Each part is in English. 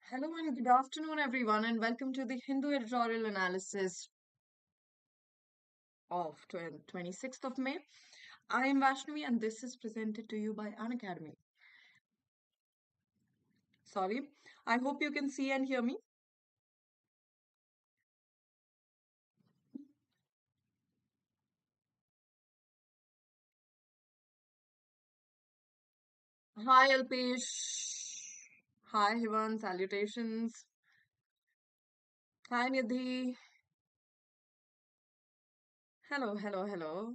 Hello and good afternoon, everyone, and welcome to the Hindu editorial analysis of 26th of May. I am Vaishnavi, and this is presented to you by Unacademy. Sorry, I hope you can see and hear me. Hi, Alpesh. Hi, Hivan. Salutations. Hi, Nidhi. Hello, hello, hello.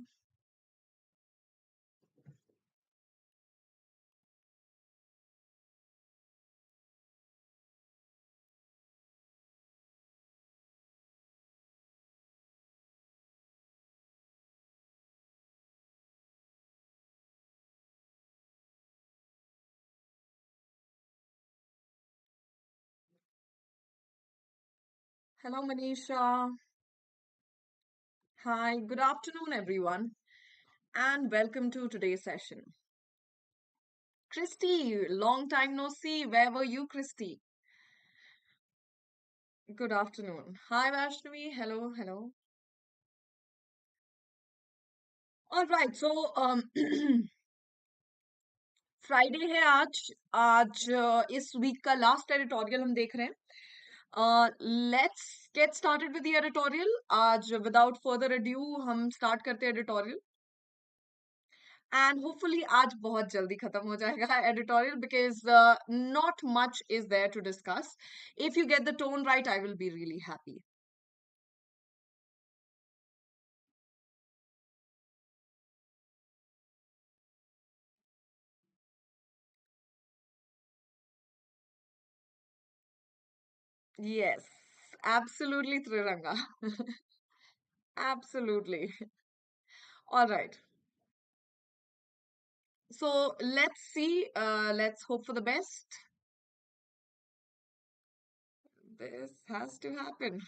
Hello, Manisha. Hi, good afternoon, everyone, and welcome to today's session. Christy, long time no see. Where were you, Christy? Good afternoon. Hi, Vaishnavi. Hello, hello. All right, so Friday है आज इस week का last editorial हम देख रहे हैं let's get started with the editorial आज without further adieu हम स्टार्ट करते हैं एडिटोरियल एंड होपफुली आज बहुत जल्दी खत्म हो जाएगा editorial because not much is there to discuss if you get the tone right I will be really happy yes absolutely triranga absolutely all right. So let's see. Let's hope for the best. This has to happen.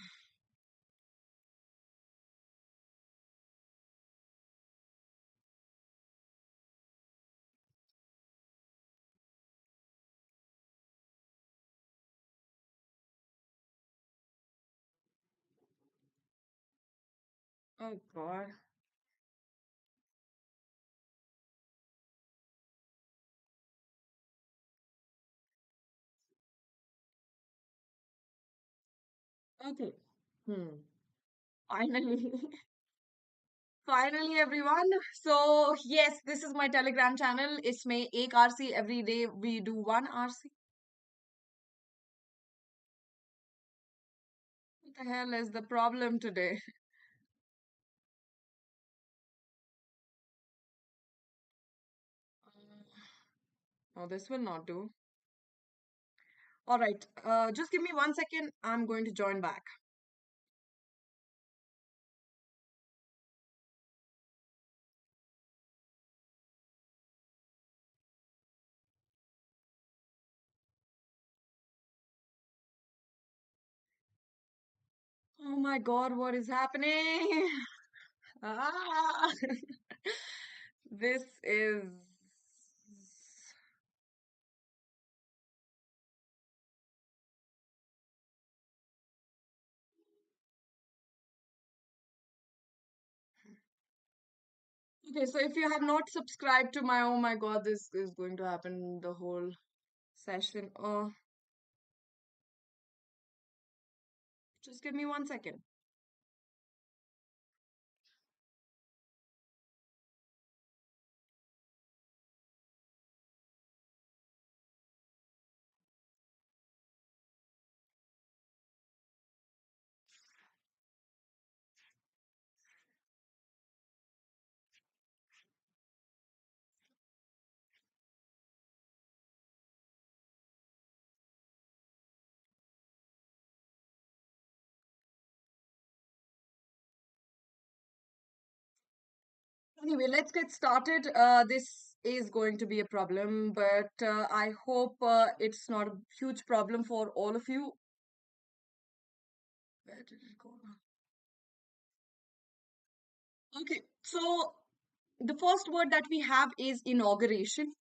Oh God. Okay. Hmm. Finally. Finally, everyone. So yes, this is my Telegram channel. इसमें एक RC every day we do one RC. What the hell is the problem today? Oh, this will not do. All right. Just give me 1 second. I'm going to join back. Oh my God, what is happening? Ah, this is okay. So if you have not subscribed to my, oh my God, this is going to happen the whole session. Oh, just give me 1 second. Anyway, let's get started. This is going to be a problem, but I hope it's not a huge problem for all of you. Where did it go now? Okay, so the first word that we have is inauguration.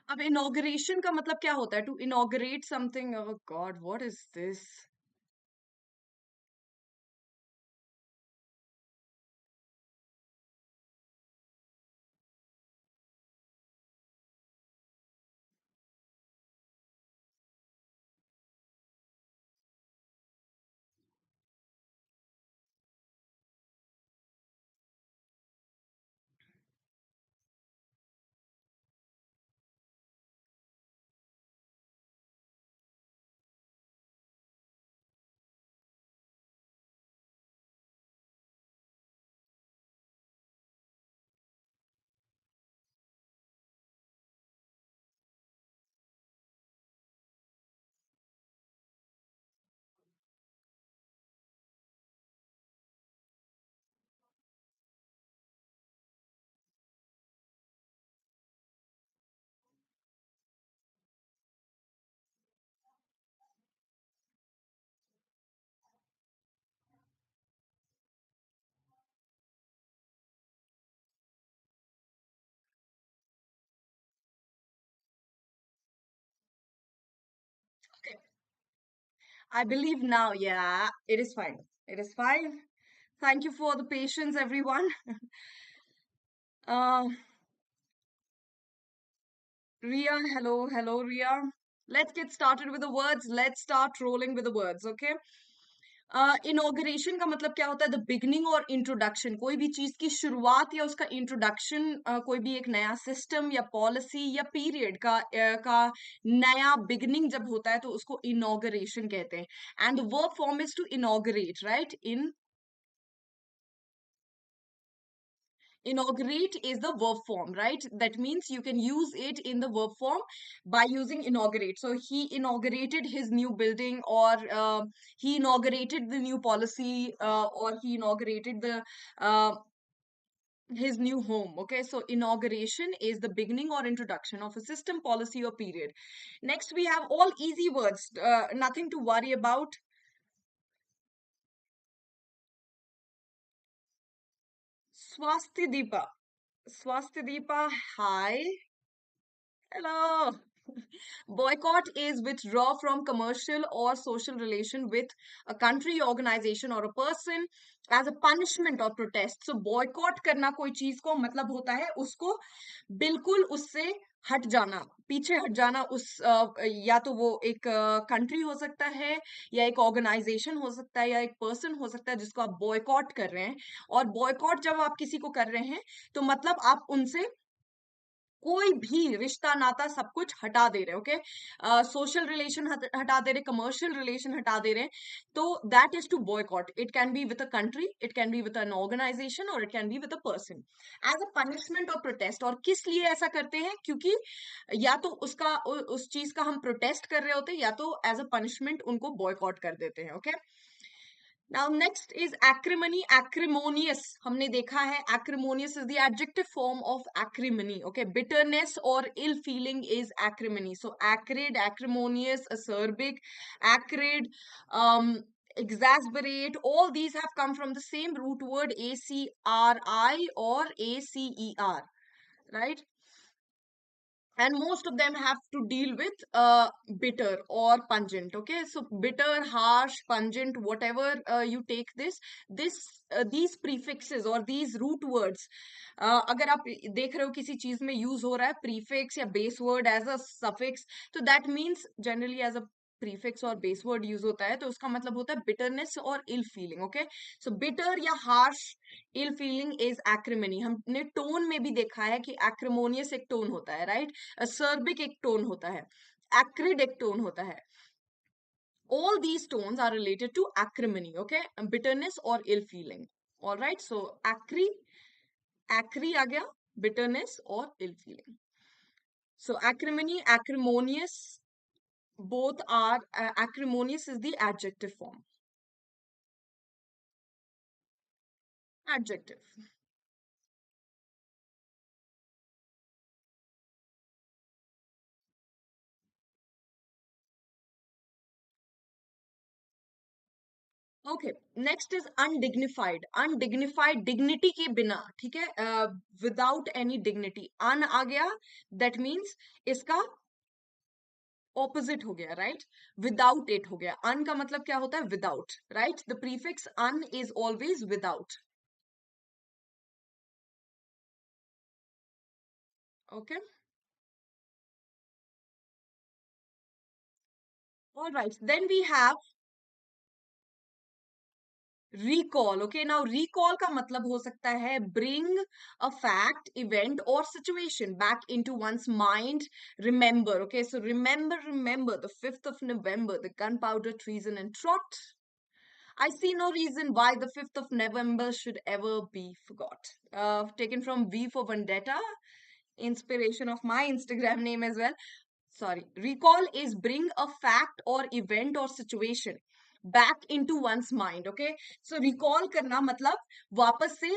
अब inauguration का मतलब क्या होता है? To inaugurate something, oh God what is this? I believe now, yeah, it is fine. It is fine. Thank you for the patience, everyone. Uh, Ria, hello, hello, Ria. Let's get started with the words. Let's start rolling with the words, okay? Inauguration का मतलब क्या होता है? The beginning और introduction, कोई भी चीज की शुरुआत या उसका इंट्रोडक्शन, कोई भी एक नया सिस्टम या पॉलिसी या पीरियड का नया बिगनिंग जब होता है तो उसको इनॉग्रेशन कहते हैं. And verb form is to inaugurate, right? Inaugurate is the verb form, right? That means you can use it in the verb form by using inaugurate. So he inaugurated his new building, or he inaugurated the new policy, or he inaugurated the his new home. Okay, so inauguration is the beginning or introduction of a system, policy, or period. Next, we have all easy words, nothing to worry about. Swasthi Deepa, hi. Hello. Boycott is withdraw from commercial or social relation with a country, organization, or a person as a punishment or protest. So boycott करना कोई चीज को मतलब होता है उसको बिल्कुल उससे हट जाना, पीछे हट जाना. या तो वो एक कंट्री हो सकता है, या एक ऑर्गेनाइजेशन हो सकता है, या एक पर्सन हो सकता है जिसको आप बॉयकॉट कर रहे हैं. और बॉयकॉट जब आप किसी को कर रहे हैं तो मतलब आप उनसे कोई भी रिश्ता नाता सब कुछ हटा दे रहे. ओके, सोशल रिलेशन हटा दे रहे, कमर्शियल रिलेशन हटा दे रहे. तो that is to boycott. It can be with a country, it can be with an organisation, और it can be with a person as a punishment और प्रोटेस्ट. और किस लिए ऐसा करते हैं? क्योंकि या तो उस चीज का हम प्रोटेस्ट कर रहे होते हैं, या तो एज अ पनिशमेंट उनको बॉयकॉट कर देते हैं. Okay, Now next is acrimony, acrimonious. हमने देखा है acrimonious is the adjective form of acrimony. Okay, bitterness or ill feeling is acrimony. So acrid, acrimonious, acerbic, acrid, exasperate. All these have come from the same root word acri or acer, right? And most of them have to deal with bitter or pungent. Okay, so bitter, harsh, pungent, whatever you take these prefixes or these root words, अगर आप देख रहे हो किसी चीज में use हो रहा है prefix या base word as a suffix, तो that means generally as a prefix और बेस वर्ड यूज होता है तो उसका मतलब होता है बिटरनेस और इल फीलिंग. ओके, सो बिटर या हार्श, इल फीलिंग इज एक्रिमनी. हमने टोन में भी देखा है कि एक्रिमोनियस एक टोन होता है, राइट? सर्बिक एक टोन होता है, एक्रिड एक टोन होता है. All these tones are related to acrimony. Okay, bitterness or ill feeling. All right, so acri आ गया, bitterness or ill feeling. So acrimony, acrimonious, both are acrimonious is the adjective form. Adjective. Okay, next is undignified. Undignified, dignity के बिना, ठीक है, without any dignity. अन आ गया, that means इसका opposite हो गया, right? Without it हो गया। अन का मतलब क्या होता है? Without, right? The prefix un is always without. Okay, all right, then we have recall. Okay, now recall का मतलब हो सकता है ब्रिंग अ फैक्ट, इवेंट और situation back into one's mind. Remember, okay, so remember the 5th of November, the gunpowder treason and trot. I see no reason why the 5th of November should ever be forgot. Taken from V for Vendetta, inspiration of my Instagram name as well. Sorry, recall is bring a fact or event or situation back into one's mind. Okay, so recall करना मतलब वापस से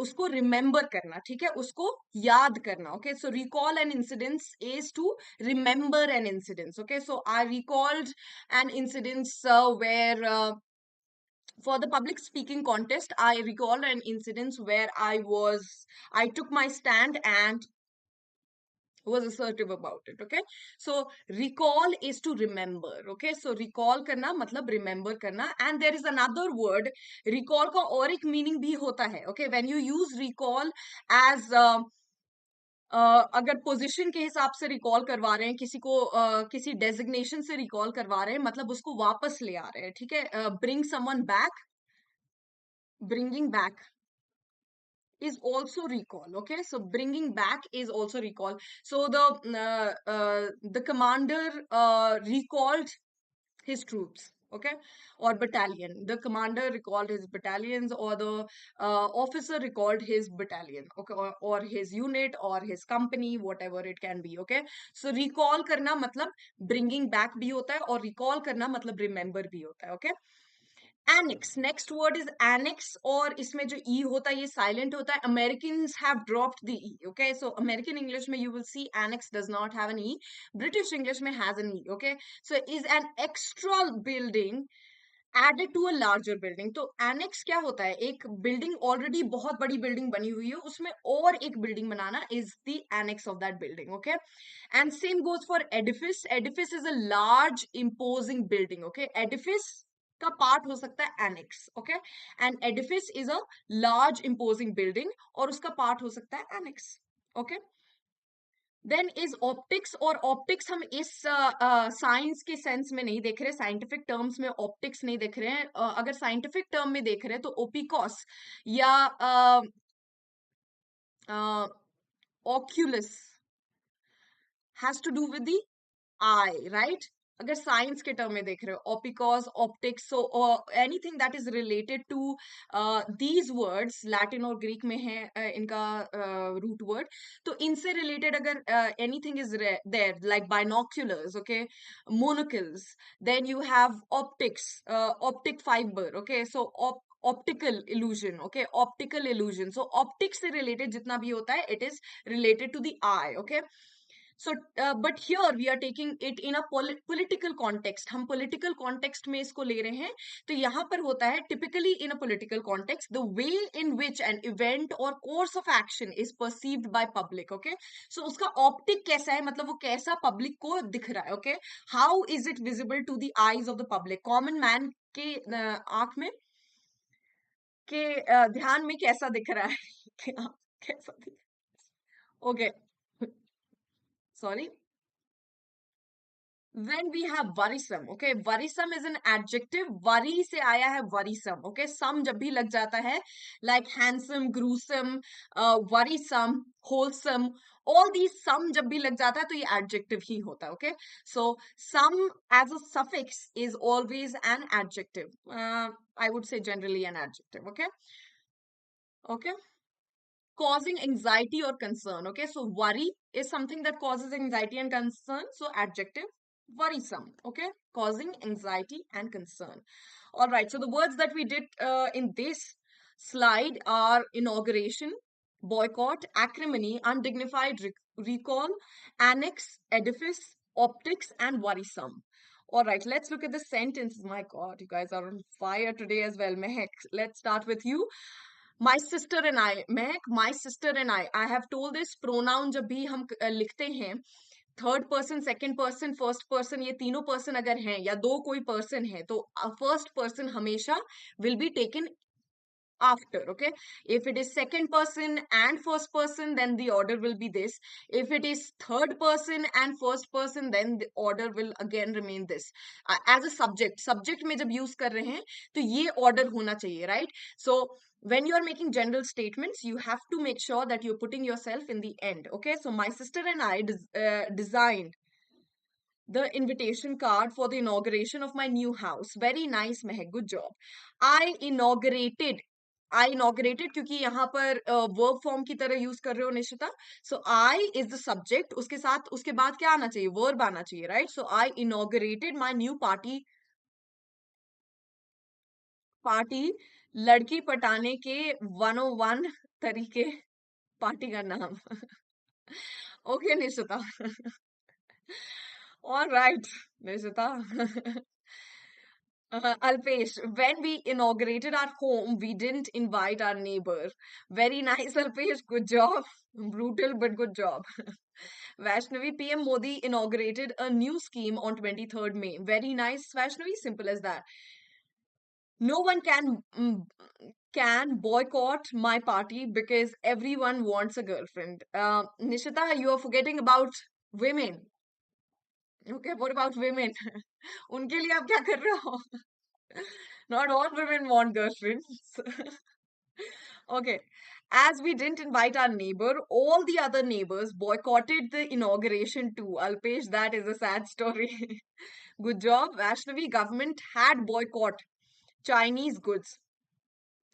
उसको remember करना, ठीक है, उसको याद करना. Okay, so recall an incident is to remember an incident. Okay, so I recalled an incident where for the public speaking contest, I recall an incident where I took my stand and was assertive about it. Okay, so recall is to remember. Okay, so recall करना मतलब remember करना. And there is another word, recall का और एक meaning भी होता है. Okay, when you use recall as अगर पोजीशन के हिसाब से रिकॉल करवा रहे हैं किसी को, किसी डेजिग्नेशन से रिकॉल करवा रहे हैं, मतलब उसको वापस ले आ रहे हैं, ठीक है, bring someone back, bringing back is also recall. Okay, so bringing back is also recall. So the commander recalled his troops. Okay, or battalion, the commander recalled his battalions, or the officer recalled his battalion. Okay, or his unit or his company, whatever it can be. Okay, so recall karna matlab bringing back bhi hota hai, और recall karna matlab remember bhi hota hai. Okay, annex, next word is annex, और इसमें जो ई होता है ये silent होता है. Americans have dropped the E. Okay, so American English में you will see annex does not have an E. British English में has an E. Okay, so is an extra building added to a larger building. तो annex क्या होता है? एक building, already बहुत बड़ी building बनी हुई है, उसमें और एक बिल्डिंग बनाना is the annex of that building. Okay, and same goes for edifice. Edifice is a large imposing building. Okay, edifice का पार्ट हो सकता है annex. Okay, and edifice is a large imposing building, और उसका part हो सकता है annex. Okay, then is optics. और ऑप्टिक्स हम इस साइंस के सेंस में नहीं देख रहे, साइंटिफिक टर्म्स में ऑप्टिक्स नहीं देख रहे हैं. अगर साइंटिफिक टर्म में देख रहे हैं तो ओपिकॉस या oculus has to do with the eye, right? अगर साइंस के टर्म में देख रहे हो, ऑपिकॉस, optics, so anything that is related to these words, Latin और ग्रीक में है इनका रूट वर्ड. तो इनसे रिलेटेड अगर anything is there like binoculars, okay, monocles, then you have optics, optic fibre. Okay, so optical illusion. Okay, optical illusion. So optics से related जितना भी होता है, it is related to the eye. Okay, so but here we are taking it in a political context. हम political context में इसको ले रहे हैं. तो यहाँ पर होता है typically in a political context, the way in which an event or course of action is perceived by public. Okay, so उसका optic कैसा है, मतलब वो कैसा public को दिख रहा है. Okay, how is it visible to the eyes of the public? common man के आंख में, के ध्यान में कैसा दिख रहा है? कैसा दिख, okay, sorry. When we have worrisome, okay, worrisome is an adjective. worry से आया है worrisome. Okay, some जब भी लग जाता है, like handsome, gruesome, worrisome, wholesome, all these some जब भी लग जाता है तो ये adjective ही होता है. Okay, so some as a suffix is always an adjective. I would say generally an adjective. Okay, okay, causing anxiety or concern. Okay, so worry is something that causes anxiety and concern, so adjective, worrisome. Okay, causing anxiety and concern. All right, so the words that we did in this slide are inauguration, boycott, acrimony, undignified recall, annex, edifice, optics, and worrisome. All right, let's look at the sentences. My God, you guys are on fire today as well. Mehak, let's start with you. My sister and I, Mehak, my sister and I have told this pronoun जब भी हम लिखते हैं, third person, second person, first person, ये तीनों person अगर हैं या दो कोई पर्सन है तो फर्स्ट पर्सन हमेशा will be taken after. Okay, if it is second person and first person, then the order will be this. If it is third person and first person, then the order will again remain this. As a subject में जब use कर रहे हैं तो ये order होना चाहिए, right? So when you are making general statements, you have to make sure that you're putting yourself in the end. Okay, so my sister and I designed the invitation card for the inauguration of my new house. Very nice, Mehak. Good job. I inaugurated. I inaugurated क्योंकि यहाँ पर verb form की तरह use कर रहे हो Nishita. So I is the subject. उसके साथ उसके बाद क्या आना चाहिए? Verb आना चाहिए, right? So I inaugurated my new party लड़की पटाने के 101 तरीके पार्टी का नाम. Okay, Nishita. All right, Nishita. Alpesh, when we inaugurated our home, we didn't invite our neighbor. Very nice, Alpesh. Good job. Brutal, but good job. Vaishnavi, PM Modi inaugurated a new scheme on 23rd May. Very nice, Vaishnavi. Simple as that. No one can boycott my party because everyone wants a girlfriend. Nishita, you are forgetting about women. Okay, what about women? उनके लिए आप क्या कर रहे हो? Not all women want girlfriends. Okay. As we didn't invite our neighbor, all the other neighbors boycotted the inauguration too. Alpesh, that is a sad story. Good job. Vaishnavi government had boycott Chinese goods.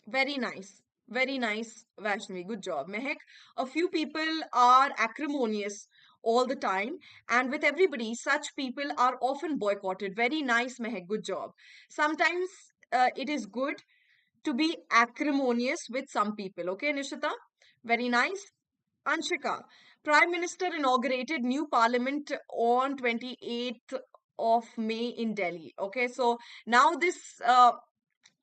Very nice. Very nice, Vaishnavi. Good job. Mehak, a few people are acrimonious all the time, and with everybody, such people are often boycotted. Very nice, Mehak. Good job. Sometimes it is good to be acrimonious with some people. Okay, Nishita? Very nice. Anshika, Prime Minister inaugurated new parliament on 28th of May in Delhi. Okay, so now this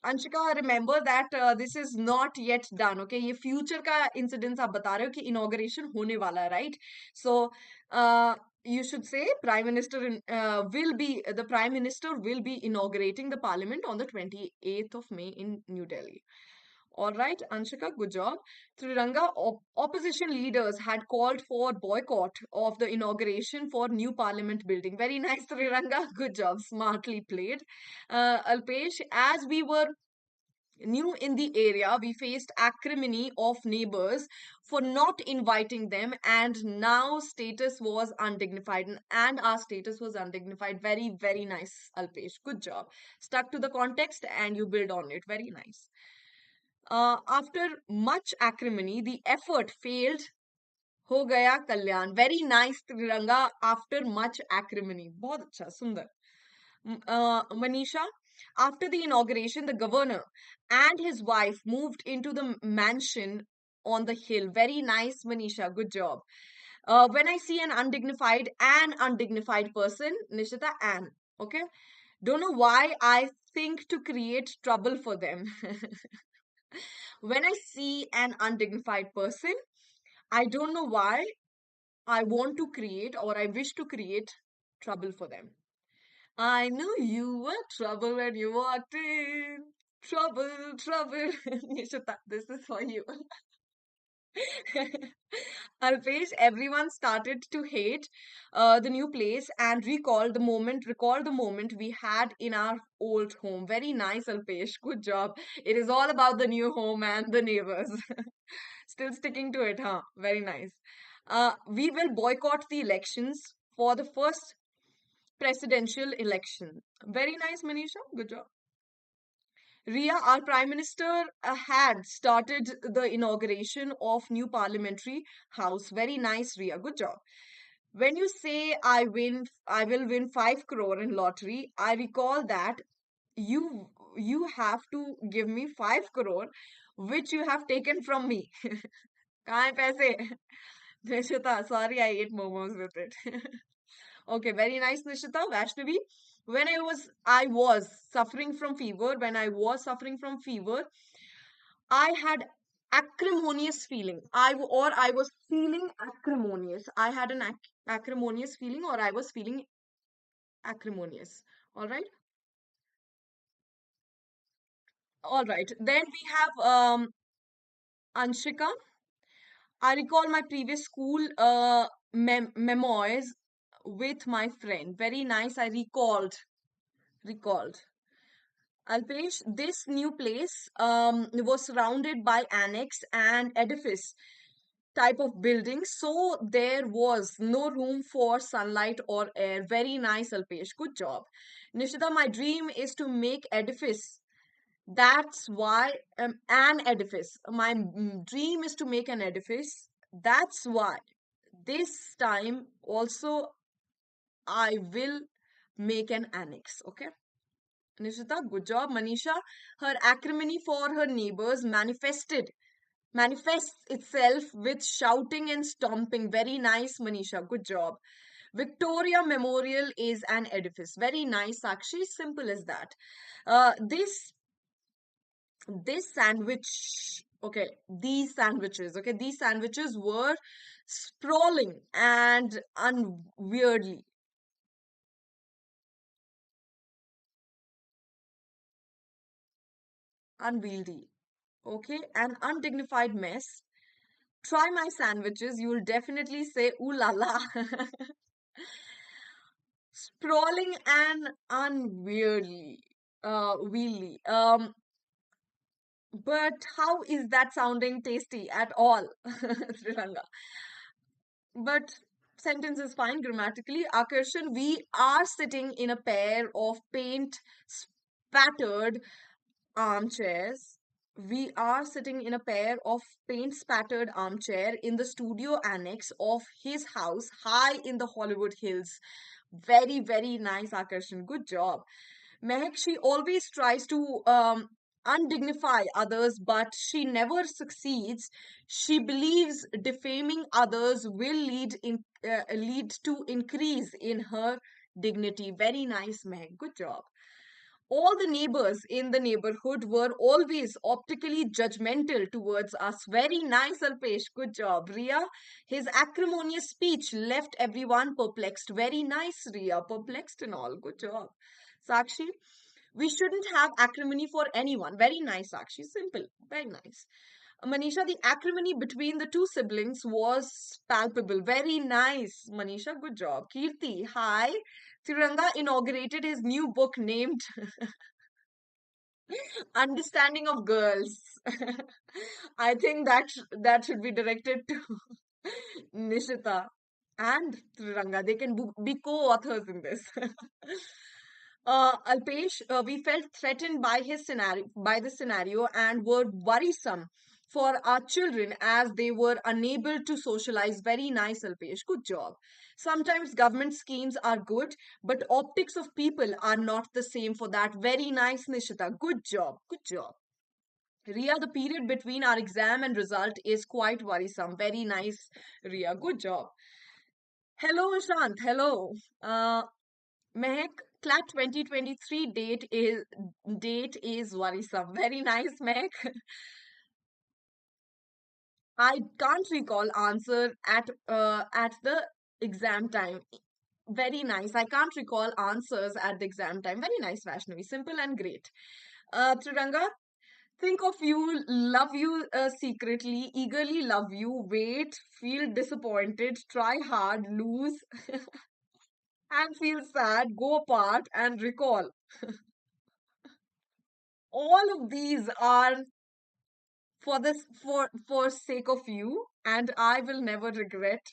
Anshika, remember that this is not yet done. Okay, ये future का incidents आप बता रहे हो कि inauguration होने वाला है, right? So you should say Prime Minister the Prime Minister will be inaugurating the Parliament on the 28th of May in New Delhi. All right, Anshika, good job. Triranga, opposition leaders had called for boycott of the inauguration for new parliament building. Very nice, Triranga. Good job. Smartly played. Alpesh, as we were new in the area, we faced acrimony of neighbors for not inviting them, and now status was undignified. And our status was undignified. Very, very nice, Alpesh. Good job. Stuck to the context and you build on it. Very nice. After much acrimony, the effort failed. हो गया कल्याण. Very nice, Tiranga. After much acrimony. बहुत अच्छा, सुंदर. Manisha, after the inauguration, the governor and his wife moved into the mansion on the hill. Very nice, Manisha. Good job. When I see an undignified person, Nishita, Anne. Okay. Don't know why I think to create trouble for them. When I see an undignified person, I don't know why I want to create or I wish to create trouble for them. I knew you were trouble when you walked in. Trouble, trouble. Nishita, this is for you. Alpesh, everyone started to hate the new place and recall the moment we had in our old home. Very nice, Alpesh. Good job. It is all about the new home and the neighbors. Still sticking to it, huh? Very nice. We will boycott the elections for the first presidential election. Very nice, Manisha. Good job. Ria, our Prime Minister had started the inauguration of new parliamentary house. Very nice, Ria. Good job. When you say I will win 5 crore in lottery, I recall that you have to give me 5 crore, which you have taken from me. कहाँ है पैसे? Nishita, sorry, I ate momos with it. Okay, very nice, Nishita. Vaishnavi, When I was suffering from fever, when I was suffering from fever, I had acrimonious feeling. I was feeling acrimonious. I had an acrimonious feeling, or I was feeling acrimonious. All right. All right. Then we have Anshika. I recall my previous school memoirs with my friend. Very nice. I recalled. Alpesh, this new place was surrounded by annex and edifice type of building, so there was no room for sunlight or air. Very nice, Alpesh. Good job. Nishita, my dream is to make edifice. That's why an edifice. My dream is to make an edifice. That's why this time also I will make an annex. Okay. Nishita, good job. Manisha, her acrimony for her neighbors manifests itself with shouting and stomping. Very nice, Manisha. Good job. Victoria Memorial is an edifice. Very nice, Sakshi. Simple as that. This sandwich, okay, these sandwiches were sprawling and unwieldy, okay, an undignified mess. Try my sandwiches, you'll definitely say, ooh la la. Sprawling and unwieldy, wheelie. But how is that sounding tasty at all, Sriranga? But sentence is fine grammatically. Akarshan, we are sitting in a pair of paint spattered armchairs. We are sitting in a pair of paint spattered armchair in the studio annex of his house high in the Hollywood Hills. Very, very nice, Akarshan. Good job. Mehak, she always tries to undignify others, but she never succeeds. She believes defaming others will lead to increase in her dignity. Very nice, Mehak. Good job. All the neighbors in the neighborhood were always optically judgmental towards us. Very nice, Alpesh. Good job. Ria, his acrimonious speech left everyone perplexed. Very nice, Ria. Perplexed and all. Good job. Sakshi, we shouldn't have acrimony for anyone. Very nice, Sakshi. Simple. Very nice. Manisha, the acrimony between the two siblings was palpable. Very nice, Manisha. Good job. Kirti, hi. Tiranga inaugurated his new book named Understanding of Girls. I think that should be directed to Nishita and Tiranga. They can be co-authors in this. Alpesh, we felt threatened by the scenario, and were worrisome for our children as they were unable to socialize. Very nice, Alpesh. Good job. Sometimes government schemes are good, but optics of people are not the same for that. Very nice, Nishita. Good job. Good job. Ria, the period between our exam and result is quite worrisome. Very nice, Ria. Good job. Hello, Shant. Hello. Mehak, CLAT 2023 date is worrisome. Very nice, Mehak. I can't recall answer at the exam time. Very nice. I can't recall answers at the exam time. Very nice, Vaishnavi. Simple and great. Triranga, think of you, love you secretly, eagerly love you, wait, feel disappointed, try hard, lose, and feel sad, go apart, and recall. All of these are for sake of you, and I will never regret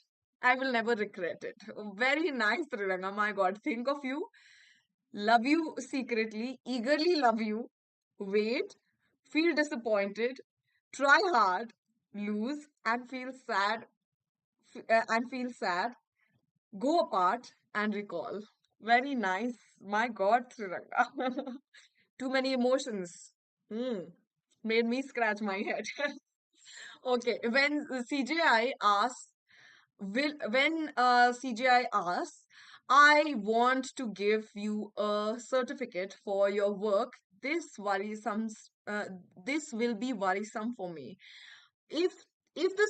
it. Very nice, Triranga. My God, think of you, love you secretly, eagerly love you, wait, feel disappointed, try hard, lose, and feel sad, go apart, and recall. Very nice. My God, Triranga. Too many emotions. Hmm. Made me scratch my head. Okay, when CJI asks, I want to give you a certificate for your work. This worrisome, this will be worrisome for me. If if the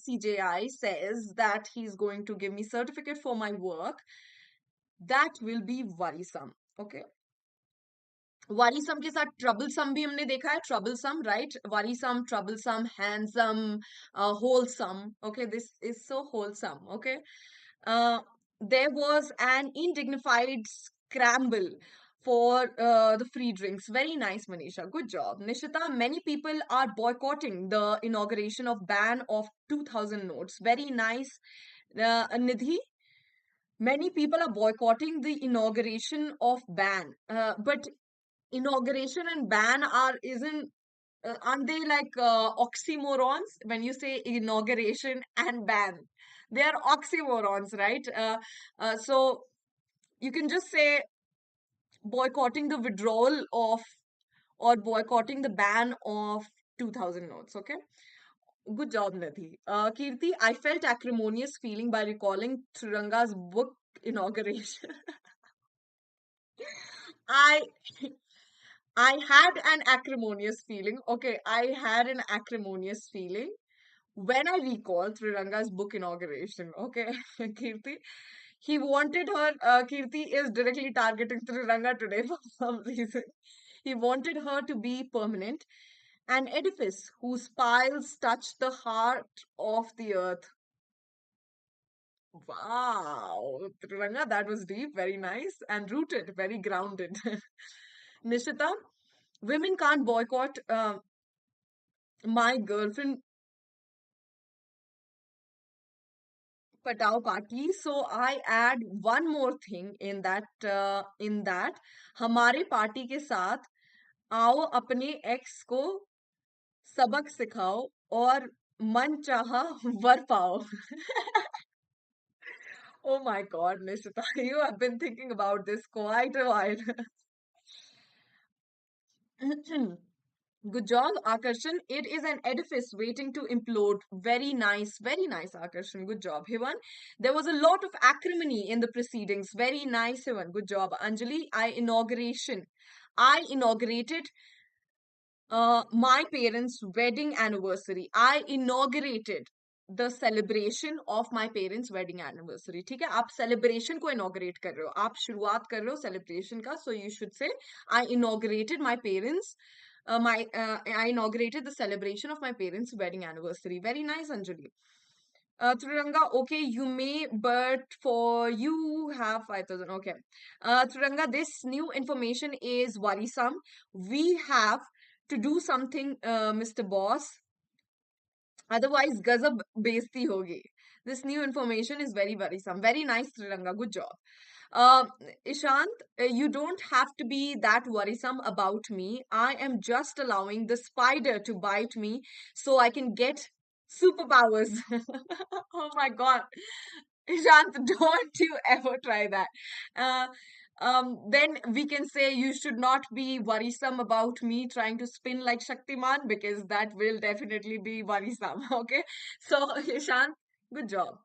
CJI says that he's going to give me certificate for my work, that will be worrisome. Okay. Worrisome के साथ troublesome भी हमने देखा है troublesome right worrisome troublesome handsome wholesome okay this is so wholesome okay there was an indignified scramble for the free drinks very nice Manisha good job Nishita many people are boycotting the inauguration of ban of 2000 notes very nice Nidhi many people are boycotting the inauguration of ban but inauguration and ban are isn't aren't they like oxymorons when you say inauguration and ban they are oxymorons right so you can just say boycotting the withdrawal of or boycotting the ban of 2000 notes okay good job Nidhi Kirti I felt acrimonious feeling by recalling Triranga's book inauguration I I had an acrimonious feeling. Okay, I had an acrimonious feeling when I recall Triranga's book inauguration. Okay, Kirti, he wanted her. Kirti is directly targeting Triranga today for some reason. He wanted her to be permanent, an edifice whose piles touch the heart of the earth. Wow, Triranga, that was deep, very nice, and rooted, very grounded. Nishita, women can't boycott my girlfriend patao party so I add one more thing in that हमारे party के साथ आओ अपने x को सबक सिखाओ और मन चाहा वर पाओ oh my god Nishita you have been thinking about this quite a while Good job, Akarshan. It is an edifice waiting to implode. Very nice, Akarshan. Good job, Hivan. There was a lot of acrimony in the proceedings. Very nice, Hivan. Good job, Anjali. I inaugurated my parents' wedding anniversary. I inaugurated the celebration of my parents' wedding anniversary. ठीक है आप celebration को inaugurate कर रहे हो आप शुरुआत कर रहे हो celebration का so you should say I inaugurated my parents I inaugurated the celebration of my parents' wedding anniversary. Very nice, Anjali. Truranga, okay, you may, but for you have 5,000. Okay. Truranga, this new information is worrisome. We have to do something, Mr. Boss. Otherwise, gazab besti hogi. This new information is very worrisome. Very nice, Truranga. Good job. Uh, Ishant, you don't have to be that worrisome about me. I am just allowing the spider to bite me so I can get superpowers. Oh my God. Ishant, don't you ever try that. Uh, then we can say you should not be worrisome about me trying to spin like Shaktiman because that will definitely be worrisome. Okay. So, Ishant, good job.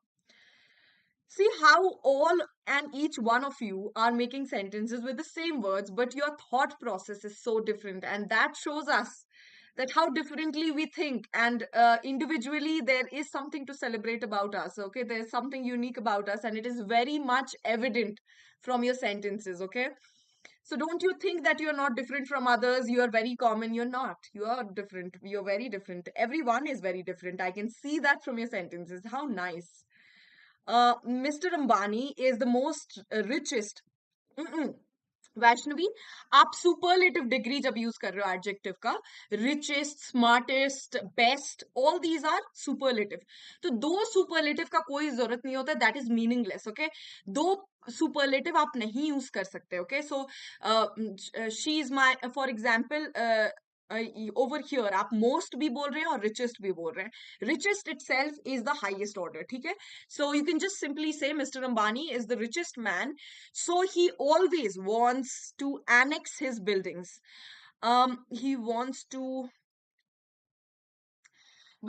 See how all and each one of you are making sentences with the same words, but your thought process is so different. And that shows us that how differently we think. And individually, there is something to celebrate about us. Okay. There's something unique about us, and it is very much evident from your sentences. Okay. So don't you think that you're not different from others? You are very common. You're not. You are different. You're very different. Everyone is very different. I can see that from your sentences. How nice. Mr. Ambani is the most richest. Mm-mm. Vaishnavi आप superlative degree जब use कर रहे हो adjective का richest smartest best all these are superlative तो दो superlative का कोई जरूरत नहीं होता दैट इज मीनिंगलेस ओके दो सुपरलेटिव आप नहीं यूज कर सकते okay so she is my for example over here आप मोस्ट भी बोल रहे हैं और रिचेस्ट भी बोल रहे हैं richest itself is the highest order ठीक है so you can just simply say mister Ambani is the richest man so he always wants to annex his buildings he wants to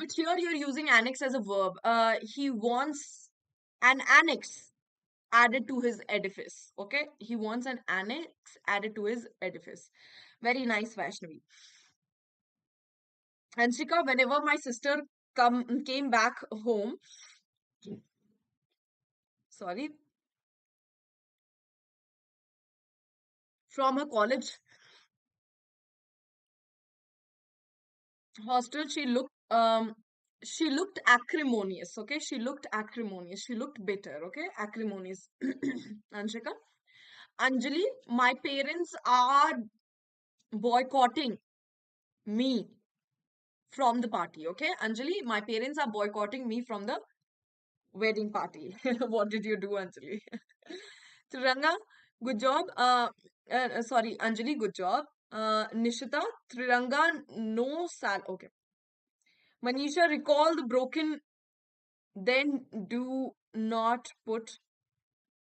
but here you're using annex as a verb he wants an annex added to his edifice. Okay, he wants an annex added to his edifice. Very nice, Vaishnavi. Anshika, whenever my sister came back home, sorry, from her college hostel, she looked acrimonious. Okay, she looked acrimonious. She looked bitter. Okay, acrimonious. Anshika, Anjali, my parents are boycotting me from the party. Okay, Anjali, my parents are boycotting me from the wedding party. What did you do, Anjali? Tranga, good job. Sorry, Anjali, good job. Nishita, Triranga, no sal. Okay. Manisha, recall the broken, then do not put.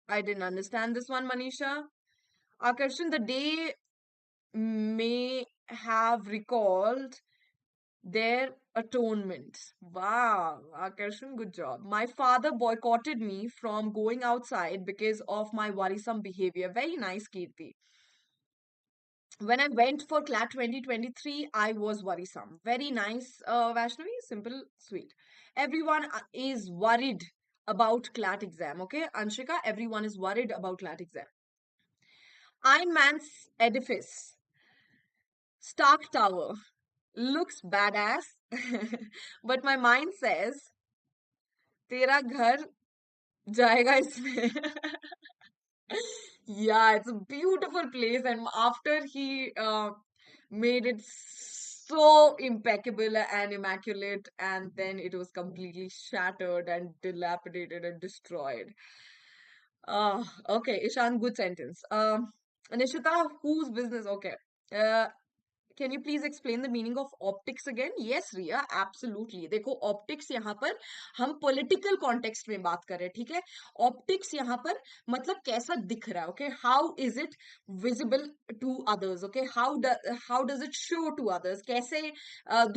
I didn't understand this one, Manisha. Akarshan, the day may have recalled their atonement. Wow, Akarshan, good job. My father boycotted me from going outside because of my worrisome behavior. Very nice, Kirti. When I went for CLAT 2023, I was worrisome. Very nice, Vaishnavi. Simple, sweet. Everyone is worried about CLAT exam. Okay, Anshika, everyone is worried about CLAT exam. Iron Man's edifice, Stark Tower, looks badass, but my mind says, तेरा घर जाएगा इसमें. Yeah, it's a beautiful place, and after he made it so impeccable and immaculate, and then it was completely shattered and dilapidated and destroyed. Okay, Ishan, good sentence. Nishita, whose business? Okay. Uh, can you please explain the meaning of optics again? Yes, Riya, absolutely. देखो optics यहाँ पर हम political context में बात कर रहे हैं, ठीक है? Optics यहाँ पर मतलब कैसा दिख रहा है, okay? How is it visible to others, okay? How does it show to others? कैसे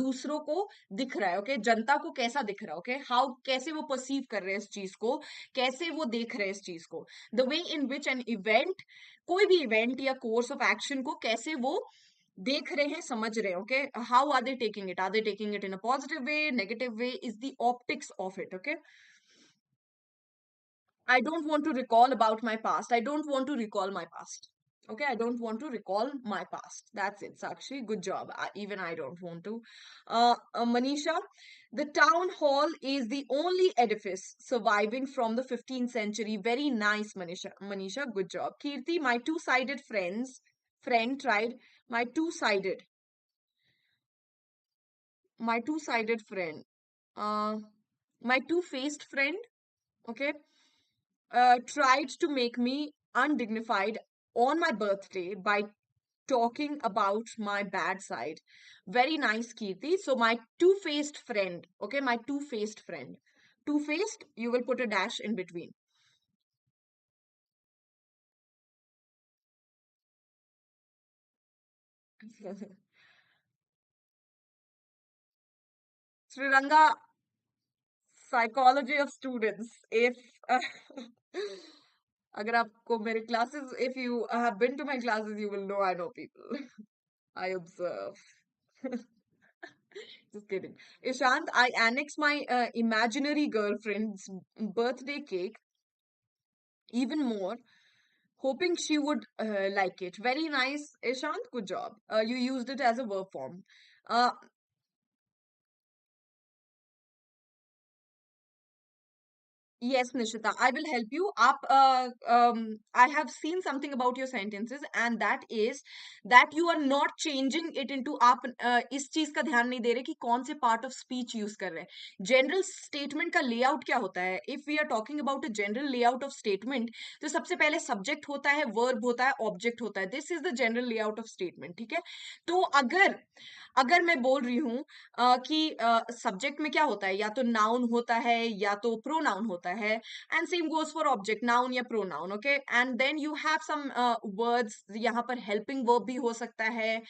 दूसरों को दिख रहा है, okay? जनता को कैसा दिख रहा है, okay? How कैसे वो perceive कर रहे हैं इस चीज को? कैसे वो देख रहे हैं इस चीज को? The way in which an event, कोई भी event या course of action को कैसे वो देख रहे हैं, समझ रहे हैं, okay? How are they taking it? Are they taking it in a positive way, negative way? Is the optics of it, okay? I don't want to recall about my past. I don't want to recall my past. Okay, I don't want to recall my past. That's it, Sakshi. Good job. Even I don't want to. Manisha, the town hall is the only edifice surviving from the 15th century. Very nice, Manisha. Manisha, good job. Kirti, my two-sided friend tried my two-sided my two-sided friend, uh, my two-faced friend, okay, tried to make me undignified on my birthday by talking about my bad side. Very nice, Kirti. So my two-faced friend, okay, my two-faced friend. Two-faced, you will put a dash in between. Sriranga, psychology of students. If अगर आपको मेरे classes, if you have been to my classes, you will know I know people. I observe. Just kidding. Ishant, I annex my imaginary girlfriend's birthday cake even more, hoping she would like it. Very nice, Ishant. Good job. You used it as a verb form. Uh, Yes, Nishita, I will help you. I have seen something about your sentences, and that is that you are not changing it into आप इस चीज का ध्यान नहीं दे रहे कि कौन से part of speech use कर रहे हैं. General statement का layout क्या होता है? If we are talking about a general layout of statement, तो सबसे पहले subject होता है, verb होता है, object होता है. This is the general layout of statement, ठीक है? तो अगर अगर मैं बोल रही हूँ कि सब्जेक्ट में क्या होता है, या तो नाउन होता है या तो प्रोनाउन होता है, and same goes for object, noun या pronoun, okay, and then you have some words, यहाँ पर हेल्पिंग वर्ब भी हो सकता है,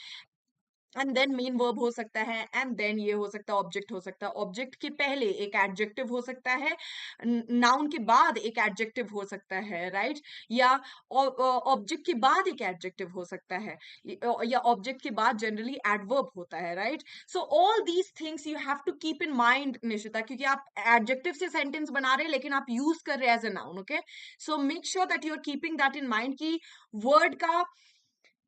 एंड देन मेन वर्ब हो सकता है, एंड देन ये हो सकता है ऑब्जेक्ट हो सकता है, ऑब्जेक्ट के पहले एक एडजेक्टिव हो सकता है, नाउन के बाद एक एडजेक्टिव हो सकता है, राइट, या ऑब्जेक्ट के बाद एक एडजेक्टिव हो सकता है, या ऑब्जेक्ट के बाद जनरली एडवर्ब होता है, right. So all these things you have to keep in mind Nishita, क्योंकि आप एडजेक्टिव से सेंटेंस बना रहे हैं लेकिन आप यूज कर रहे हैं as a noun. Okay, so make sure that you are keeping that in mind कि वर्ड का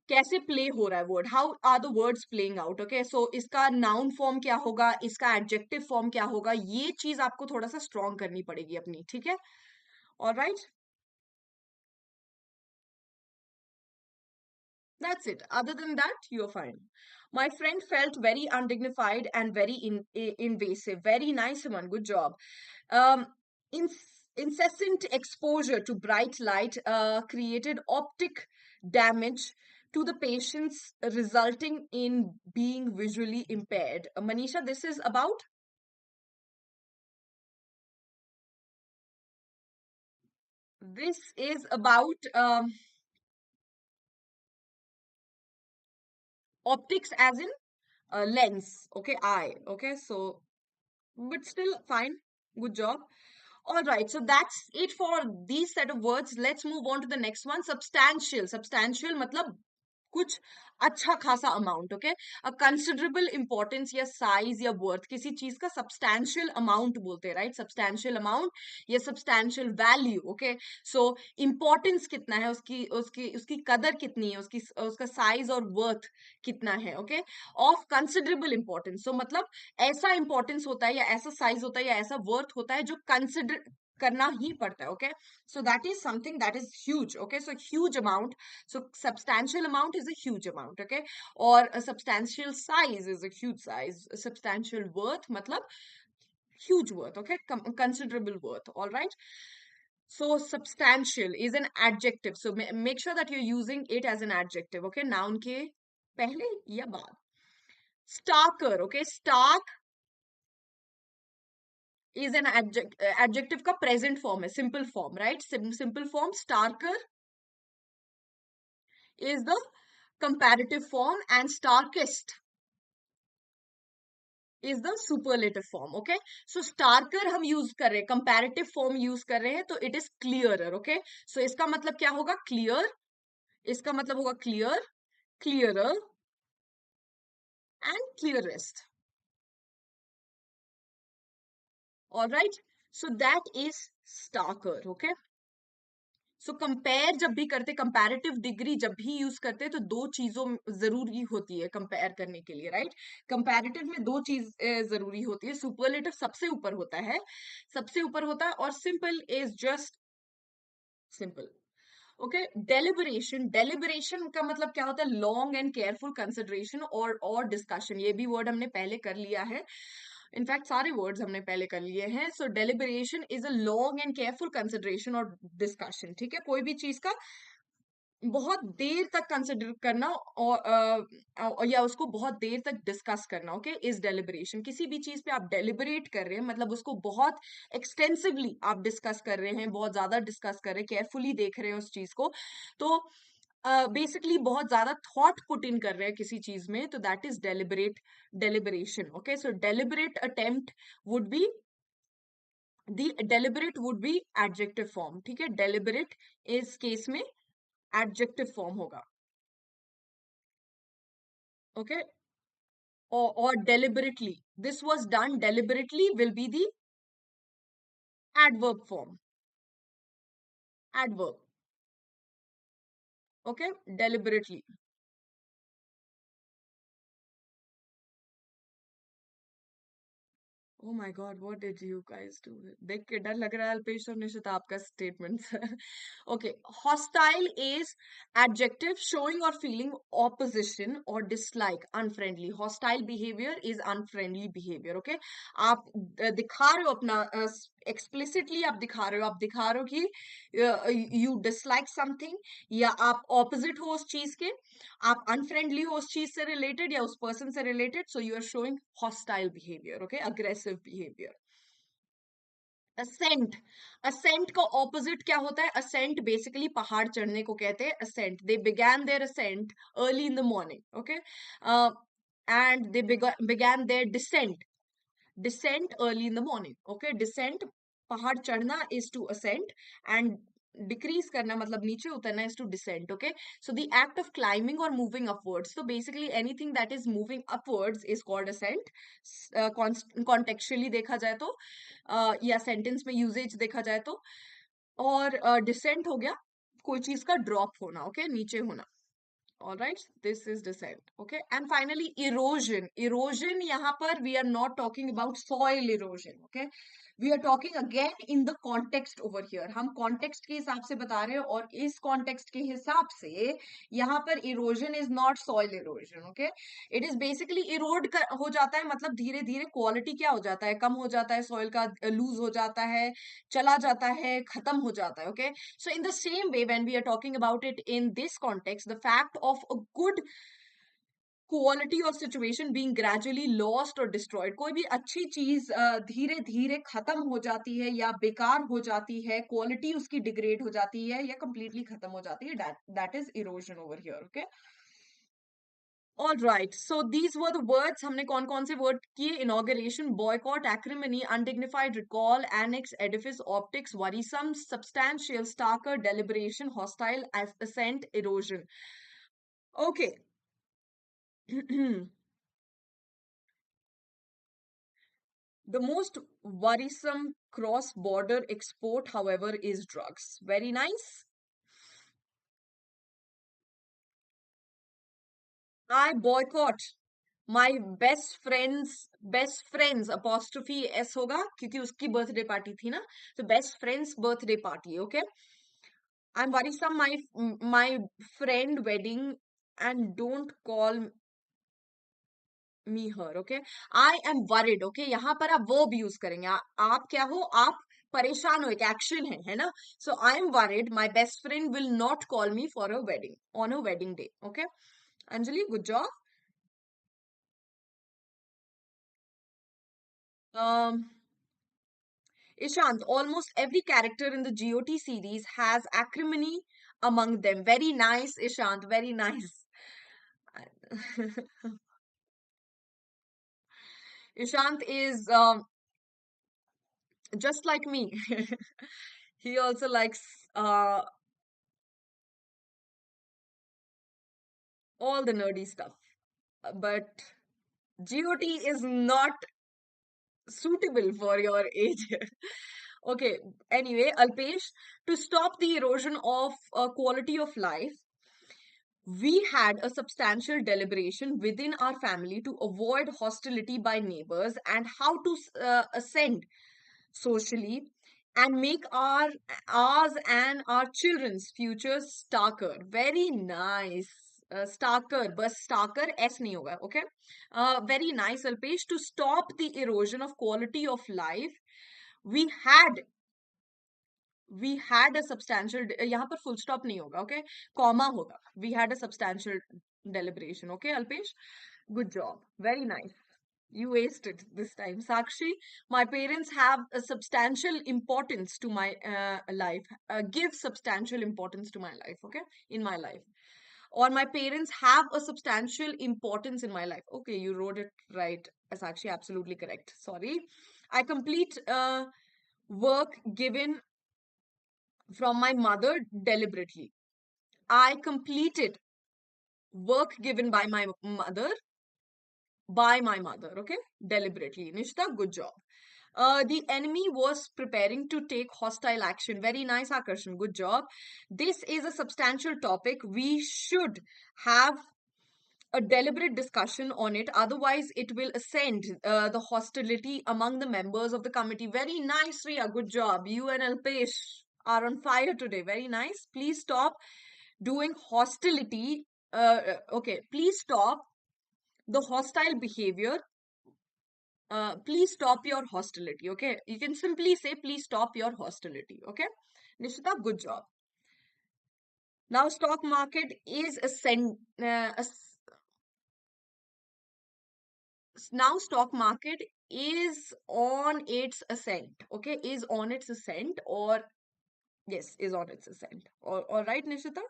कैसे प्ले हो रहा है, word, how are the words playing out. Okay, so इसका नाउन फॉर्म क्या होगा, इसका एडजेक्टिव फॉर्म क्या होगा, ये चीज आपको थोड़ा सा स्ट्रॉन्ग करनी पड़ेगी अपनी, ठीक है. Alright, that's it. Other than that, you're fine. My friend felt very undignified and very invasive. Very nice, Suman. Good job. Um, incessant exposure to bright light created optic damage to the patients, resulting in being visually impaired. Manisha, this is about? This is about optics as in lens. Okay, eye. Okay, so, but still fine. Good job. All right, so that's it for these set of words. Let's move on to the next one. Substantial. Substantial matlab कुछ अच्छा खासा amount. Okay, अ considerable importance या size या worth, किसी चीज का substantial amount बोलते हैं, राइट, सब्सटैंशियल अमाउंट या सब्सटैंशियल वैल्यू. ओके, सो इंपॉर्टेंस कितना है, उसकी उसकी उसकी कदर कितनी है, उसकी उसका साइज और वर्थ कितना है. ओके, ऑफ कंसिडरेबल इंपॉर्टेंस, सो मतलब ऐसा इंपॉर्टेंस होता है या ऐसा साइज होता है या ऐसा वर्थ होता है जो कंसिडर करना ही पड़ता है. Okay, so that is something that is huge. Okay, so huge amount, so substantial amount is a huge amount. Okay, or a substantial size is a huge size. A substantial worth matlab huge worth. Okay, considerable worth. All right, so substantial is an adjective, so make sure that you're using it as an adjective. Okay, noun ke pehle ya baad. Starker. Okay, stark is an adjective का present form है, simple form, right? Simple form. Starker is the comparative form and starkest is the superlative form. Okay, so starker हम use कर रहे हैं, comparative form use कर रहे हैं, तो it is clearer. Okay, so इसका मतलब क्या होगा, clear. इसका मतलब होगा clear, clearer and clearest. All right, so that is starker. Okay, so compare जब भी करते, कंपैरेटिव डिग्री जब भी यूज करते, तो दो चीजों जरूरी होती है कंपेयर करने के लिए, राइट. कंपैरेटिव में दो चीज जरूरी होती है. सुपरलेटिव सबसे ऊपर होता है, सबसे ऊपर होता है, और simple is just simple. Okay, deliberation. Deliberation का मतलब क्या होता है, लॉन्ग एंड केयरफुल कंसिडरेशन और डिस्कशन. ये भी वर्ड हमने पहले कर लिया है, इनफैक्ट सारे वर्ड्स हमने पहले कर लिए हैं. So deliberation is a long and careful consideration और डिस्कशन. ठीक है, कोई भी चीज का बहुत देर तक कंसिडर करना या उसको बहुत देर तक डिस्कस करना. Okay, is deliberation. किसी भी चीज पे आप डेलिबरेट कर रहे हैं मतलब उसको बहुत एक्सटेंसिवली आप डिस्कस कर रहे हैं, बहुत ज्यादा डिस्कस कर रहे हैं, केयरफुली देख रहे हैं उस चीज को, तो बेसिकली बहुत ज्यादा थॉट पुट इन कर रहे हैं किसी चीज में, तो that is deliberate, deliberation. Okay, so deliberate attempt would be the deliberate would be adjective form. ठीक है, डेलिबरेट इस केस में एडजेक्टिव फॉर्म होगा. Okay, or deliberately, this was done deliberately will be the adverb form. Adverb. Okay, deliberately. Oh my God, what did you guys do? देख के डर लग रहा है अल्पेश और निशिता आपका statements. Okay, hostile is adjective showing or feeling opposition or dislike, unfriendly. Hostile behavior is unfriendly behavior. Okay, आप दिखा रहे हो अपना explicitly आप दिखा रहे हो, आप दिखा रहे हो कि you dislike something, या आप opposite हो उस चीज के, आप अनफ्रेंडली हो उस चीज से रिलेटेड या उस पर्सन से related, so you are showing hostile behaviour. Okay, aggressive behaviour. Ascent. Ascent का ऑपोजिट क्या होता है, असेंट बेसिकली पहाड़ चढ़ने को कहते हैं. Ascent, they began their ascent early in the morning. Okay, and they began their descent early in the morning. Okay, descent, पहाड़ चढ़ना is to ascend, and decrease करना मतलब नीचे उतरना is to descend. Okay, so the act of climbing or moving upwards, so basically anything that is moving upwards is called ascent. Contextually देखा जाए तो या sentence में usage देखा जाए तो, और descent हो गया कोई चीज का drop होना. Okay, नीचे होना. All right, this is descent. Okay, and finally erosion. Erosion, यहाँ पर we are not talking about soil erosion. Okay, we are talking again in the context over here. हम context के हिसाब से बता रहे हैं, और इस context के हिसाब से यहाँ पर erosion is not soil erosion. Okay, it is basically erode हो जाता है, मतलब धीरे धीरे quality क्या हो जाता है, कम हो जाता है, soil का lose हो जाता है, चला जाता है, खत्म हो जाता है. Okay, so in the same way, when we are talking about it in this context, the fact of a good quality or situation being gradually lost or destroyed, कोई भी अच्छी चीज धीरे धीरे खत्म हो जाती है या बेकार हो जाती है, क्वालिटी उसकी डिग्रेड हो जाती है या कंप्लीटली खत्म हो जाती है, that is erosion over here. Okay, all right, so these were the words. हमने कौन कौन से word किए? Inauguration, boycott, acrimony, undignified recall, annex, edifice, optics, worrisome, substantial, starker, deliberation, hostile, assent, erosion. Okay. The most worrisome cross-border export, however, is drugs. Very nice. I boycott my best friends apostrophe s होगा क्योंकि उसकी birthday party थी ना, तो best friends birthday party. Okay, I'm worrisome my friend wedding, and don't call me her. Okay, I am worried. Okay, यहाँ पर आप verb use करेंगे. आप क्या हो? आप परेशान हो, एक action है ना? So I am worried my best friend will not call me for a wedding on a wedding day. Okay, Anjali, good job. Um, Ishant, almost every character in the GOT series has acrimony among them. Very nice, Ishant. Very nice. Ishant is just like me. He also likes all the nerdy stuff. But GOT is not suitable for your age. Okay, anyway, Alpesh, to stop the erosion of quality of life, we had a substantial deliberation within our family to avoid hostility by neighbors and how to ascend socially and make ours and our children's futures starker. Very nice. Starker, but starker s nahi hoga. Okay, very nice, Alpesh. To stop the erosion of quality of life, we had a substantial, यहाँ पर full stop नहीं होगा. Okay, comma होगा. We had a substantial deliberation. Okay, Alpesh, good job, very nice. You aced it this time. Sakshi, my parents have a substantial importance to my life. Give substantial importance to my life. Okay, in my life. Or my parents have a substantial importance in my life. Okay, you wrote it right, Sakshi. Absolutely correct. Sorry. I complete work given from my mother deliberately. I completed work given by my mother, okay, deliberately. Nishta, good job. The enemy was preparing to take hostile action. Very nice, Akarshan. Good job. This is a substantial topic. We should have a deliberate discussion on it. Otherwise, it will ascend the hostility among the members of the committee. Very nice, Riya. Good job. You and Alpesh are on fire today. Very nice. Please stop doing hostility. Okay, please stop the hostile behavior. Please stop your hostility. Okay, you can simply say, please stop your hostility. Okay, Nishita, good job. Now, stock market is now stock market is on its ascent. Okay, is on its ascent, or yes, is on its ascent. All right, Nishita.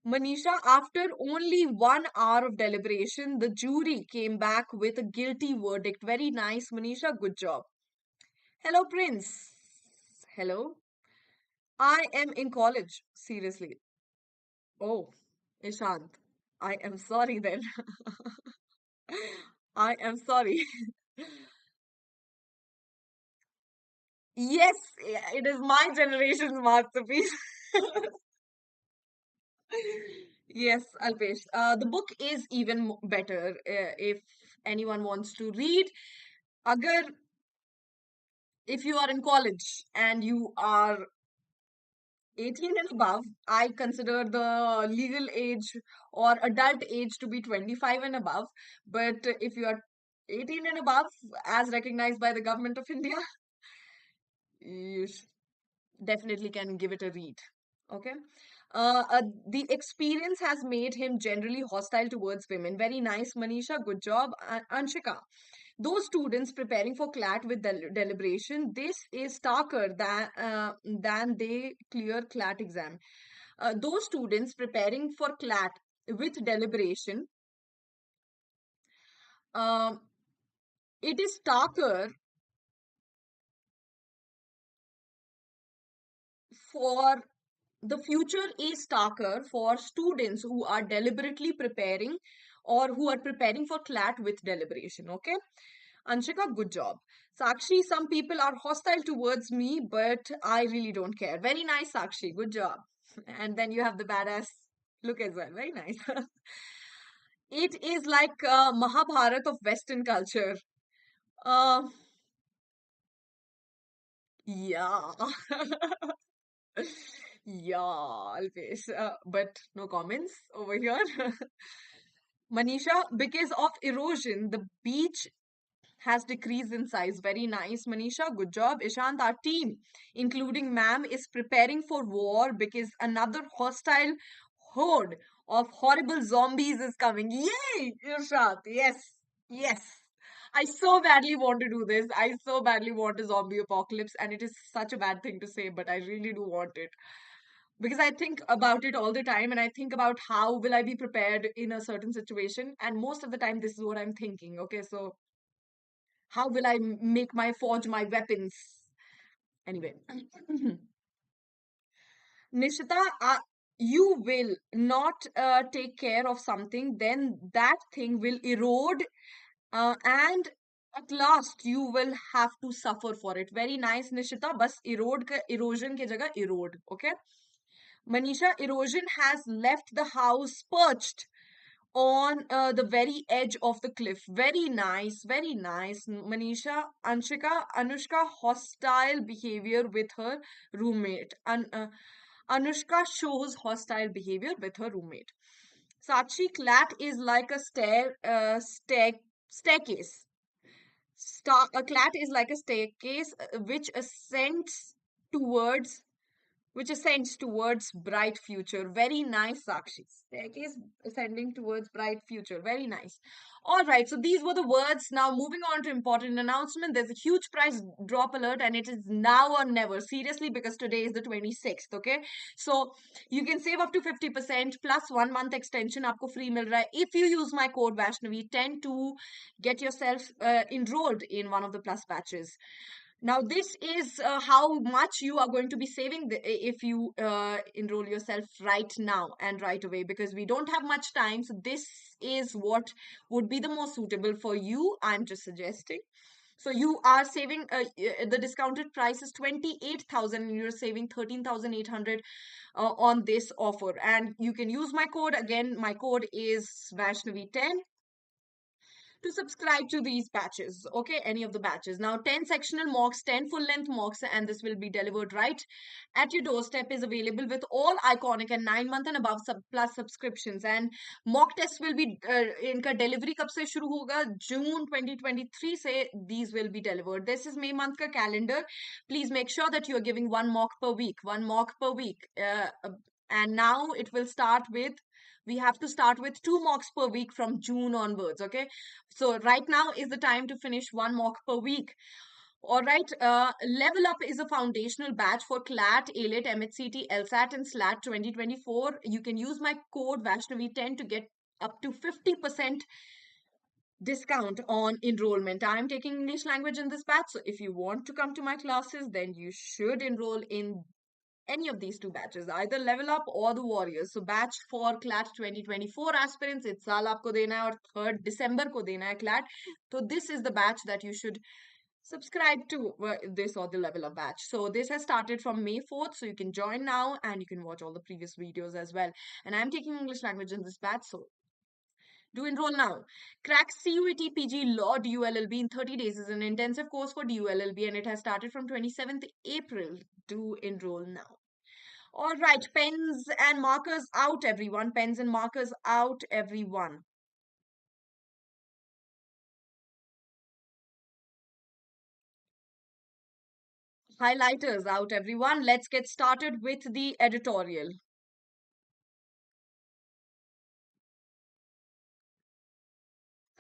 Manisha, after only 1 hour of deliberation, the jury came back with a guilty verdict. Very nice, Manisha. Good job. Hello, Prince. Hello. I am in college. Seriously. Oh, Ishant. I am sorry then. I am sorry. Yes, it is my generation's masterpiece. Yes, Alpesh. The book is even better if anyone wants to read. Agar if you are in college and you are 18 and above, I consider the legal age or adult age to be 25 and above. But if you are 18 and above, as recognized by the government of India, you definitely can give it a read. Okay. The experience has made him generally hostile towards women. Very nice, Manisha. Good job. Anshika. Those students preparing for CLAT with deliberation, this is starker than they clear CLAT exam. Those students preparing for CLAT with deliberation, um, it is starker for the future is starker for students who are deliberately preparing or who are preparing for CLAT with deliberation. Okay. Anshika, good job. Sakshi, some people are hostile towards me, but I really don't care. Very nice, Sakshi. Good job. And then you have the badass look as well. Very nice. It is like Mahabharat of Western culture. Uh, yeah. Yeah, Always. But no comments over here. Manisha, because of erosion, the beach has decreased in size. Very nice, Manisha. Good job. Ishant, our team, including ma'am, is preparing for war because another hostile horde of horrible zombies is coming. Yay, Ishant. Yes, yes. I so badly want to do this. I so badly want a zombie apocalypse, and it is such a bad thing to say, but I really do want it because I think about it all the time and I think about how will I be prepared in a certain situation, and most of the time this is what I'm thinking. Okay, so how will I make my forge my weapons? Anyway, Nishita, you will not take care of something, then that thing will erode, and at last you will have to suffer for it. Very nice, Nishita. Bas erode ka erosion ke jagah erode. Okay. Manisha, erosion has left the house perched on the very edge of the cliff. Very nice, very nice. Manisha, Anshika, Anushka, hostile behavior with her roommate. Anushka shows hostile behavior with her roommate. Sakshi, CLAT is like a staircase. A CLAT is like a staircase towards which ascends towards bright future. Very nice, Sakshi. Staircase ascending towards bright future. Very nice. All right, so these were the words. Now, moving on to important announcement. There's a huge price drop alert, and it is now or never. Seriously, because today is the 26th. Okay, so you can save up to 50% plus 1 month extension. आपको free मिल रहा है if you use my code Vaishnavi 10 to get yourself enrolled in one of the plus batches. Now, this is how much you are going to be saving if you enroll yourself right now and right away, because we don't have much time. So, this is what would be the most suitable for you. I'm just suggesting. So, you are saving, the discounted price is 28,000 and you're saving 13,800 on this offer. And you can use my code. Again, my code is Vaishnavi10 to subscribe to these batches. Okay, any of the batches. Now, 10 sectional mocks, 10 full length mocks, and this will be delivered right at your doorstep, is available with all iconic and 9 month and above plus subscriptions. And mock tests will be इनका delivery कब से शुरू होगा? June 2023 से these will be delivered. This is May month का calendar. Please make sure that you are giving one mock per week, one mock per week. And now it will start with, we have to start with 2 mocks per week from June onwards. Okay, so right now is the time to finish one mock per week. All right. Level Up is a foundational batch for CLAT, AILET, MHCET, LSAT, and SLAT 2024. You can use my code Vaishnavi10 to get up to 50% discount on enrollment. I'm taking English language in this batch. So if you want to come to my classes, then you should enroll in any of these two batches, either Level Up or the Warriors. So batch for CLAT 2024 aspirants, इस साल आपको देना है और 3rd December को देना है CLAT. So this is the batch that you should subscribe to, this or the Level Up batch. So this has started from May 4th, so you can join now and you can watch all the previous videos as well. And I'm taking English language in this batch, so do enroll now. Crack CUET PG Law DULLB in 30 days is an intensive course for DULLB and it has started from 27th April. Do enroll now. All right, pens and markers out, everyone. Pens and markers out, everyone. Highlighters out, everyone. Let's get started with the editorial.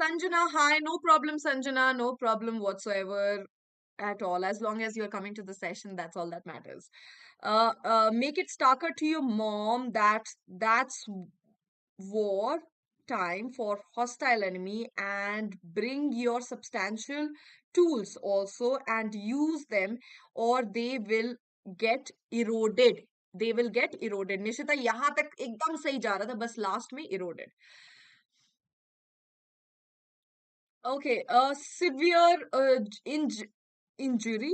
Sanjana, hi. No problem, Sanjana. No problem whatsoever at all. As long as you're coming to the session, that's all that matters. Make it starker to your mom that that's war time for hostile enemy, and bring your substantial tools also and use them or they will get eroded. They will get eroded. Nishita यहाँ तक एकदम सही जा रहा था, बस last में eroded. Okay, a severe injury.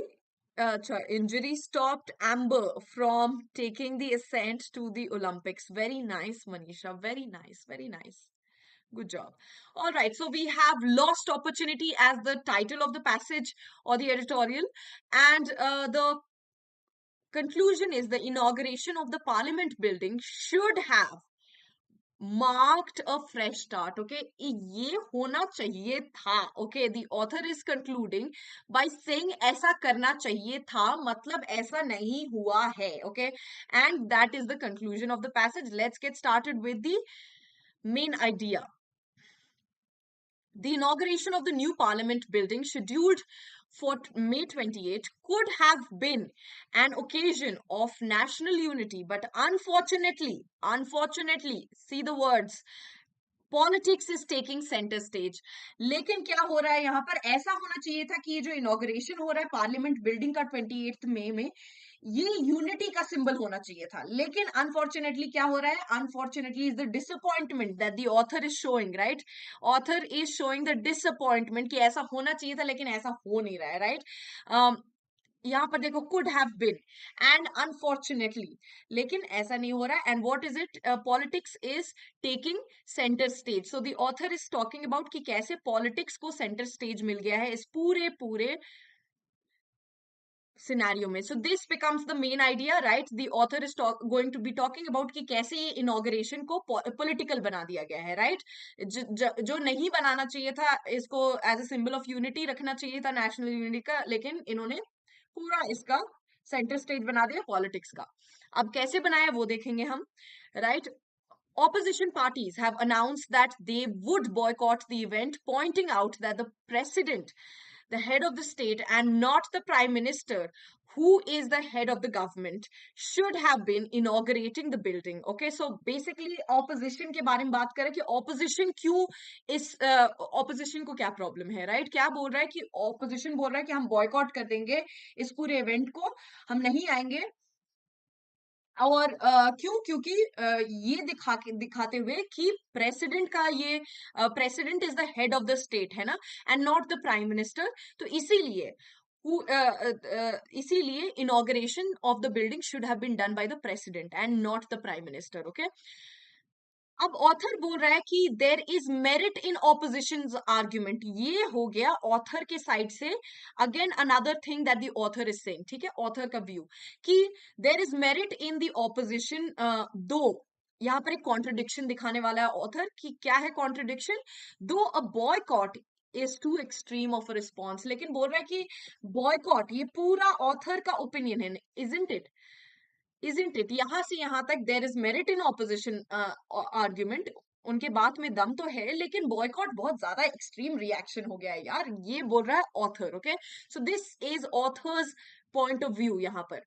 Injury stopped Amber from taking the ascent to the Olympics. Very nice, Manisha. Very nice. Very nice. Good job. All right. So we have lost opportunity as the title of the passage or the editorial. And the conclusion is the inauguration of the Parliament building should have marked a fresh start. Okay, ये होना चाहिए था. Okay, the author is concluding by saying ऐसा करना चाहिए था, मतलब ऐसा नहीं हुआ है. Okay, and that is the conclusion of the passage. Let's get started with the main idea. The inauguration of the new Parliament building, scheduled for May 28, could have been an occasion of national unity, but unfortunately, see the words, politics is taking centre stage. लेकिन क्या हो रहा है यहाँ पर, ऐसा होना चाहिए था कि ये जो इनॉग्रेशन हो रहा है पार्लियामेंट बिल्डिंग का 28 मई में, ये यूनिटी का सिंबल होना चाहिए था. लेकिन अनफॉर्चुनेटली क्या हो रहा है, unfortunately is the disappointment that the author is showing. Right, author is showing the disappointment कि ऐसा होना चाहिए था लेकिन ऐसा हो नहीं रहा है. राइट, यहाँ पर देखो could have been and unfortunately, लेकिन ऐसा नहीं हो रहा है. And what is it? Politics is taking center stage. So the author is talking about कि कैसे politics को center stage मिल गया है इस पूरे scenario में. So this becomes the main idea, right? The author is going to be talking about कि कैसे ये inauguration को political बना दिया गया है, right? जो नहीं बनाना चाहिए था, इसको as a symbol of unity रखना चाहिए था, national unity का, लेकिन इन्होंने पूरा इसका सेंटर स्टेज बना दिया पॉलिटिक्स का. अब कैसे बनाया वो देखेंगे हम. Right, opposition parties have announced that they would boycott the event, pointing out that the president, the head of the state, and not the prime minister, who is the head of the government, should have been inaugurating the building. Okay, so basically opposition के बारे में बात करें कि opposition क्यों इस opposition को क्या problem है. right, क्या बोल रहा है कि opposition बोल रहा है कि हम boycott कर देंगे इस पूरे event को, हम नहीं आएंगे. और क्यों, क्योंकि ये दिखाते हुए कि प्रेसिडेंट का ये president is the head of the state है ना, and not the prime minister. तो इसीलिए inauguration of the building should have been done by the president and not the prime minister. Okay, अब ऑथर बोल रहा है कि there is merit in opposition argument. ये हो गया ऑथर के साइड से. Again another thing that the author is saying, ठीक है, ऑथर का व्यू कि there is merit in the opposition. दो यहाँ पर एक कॉन्ट्रडिक्शन दिखाने वाला है ऑथर कि क्या है contradiction. Though a boycott is too extreme of a response, लेकिन बोल रहा है कि बॉयकॉट, ये पूरा ऑथर का ओपिनियन है, इजंट इट, isn't it? यहाँ से यहाँ तक there is merit in opposition argument. उनके बात में दम तो है, लेकिन बॉयकॉट बहुत ज्यादा एक्सट्रीम रिएक्शन हो गया है यार, ये बोल रहा है author. Okay, so this is authors point of view यहाँ पर.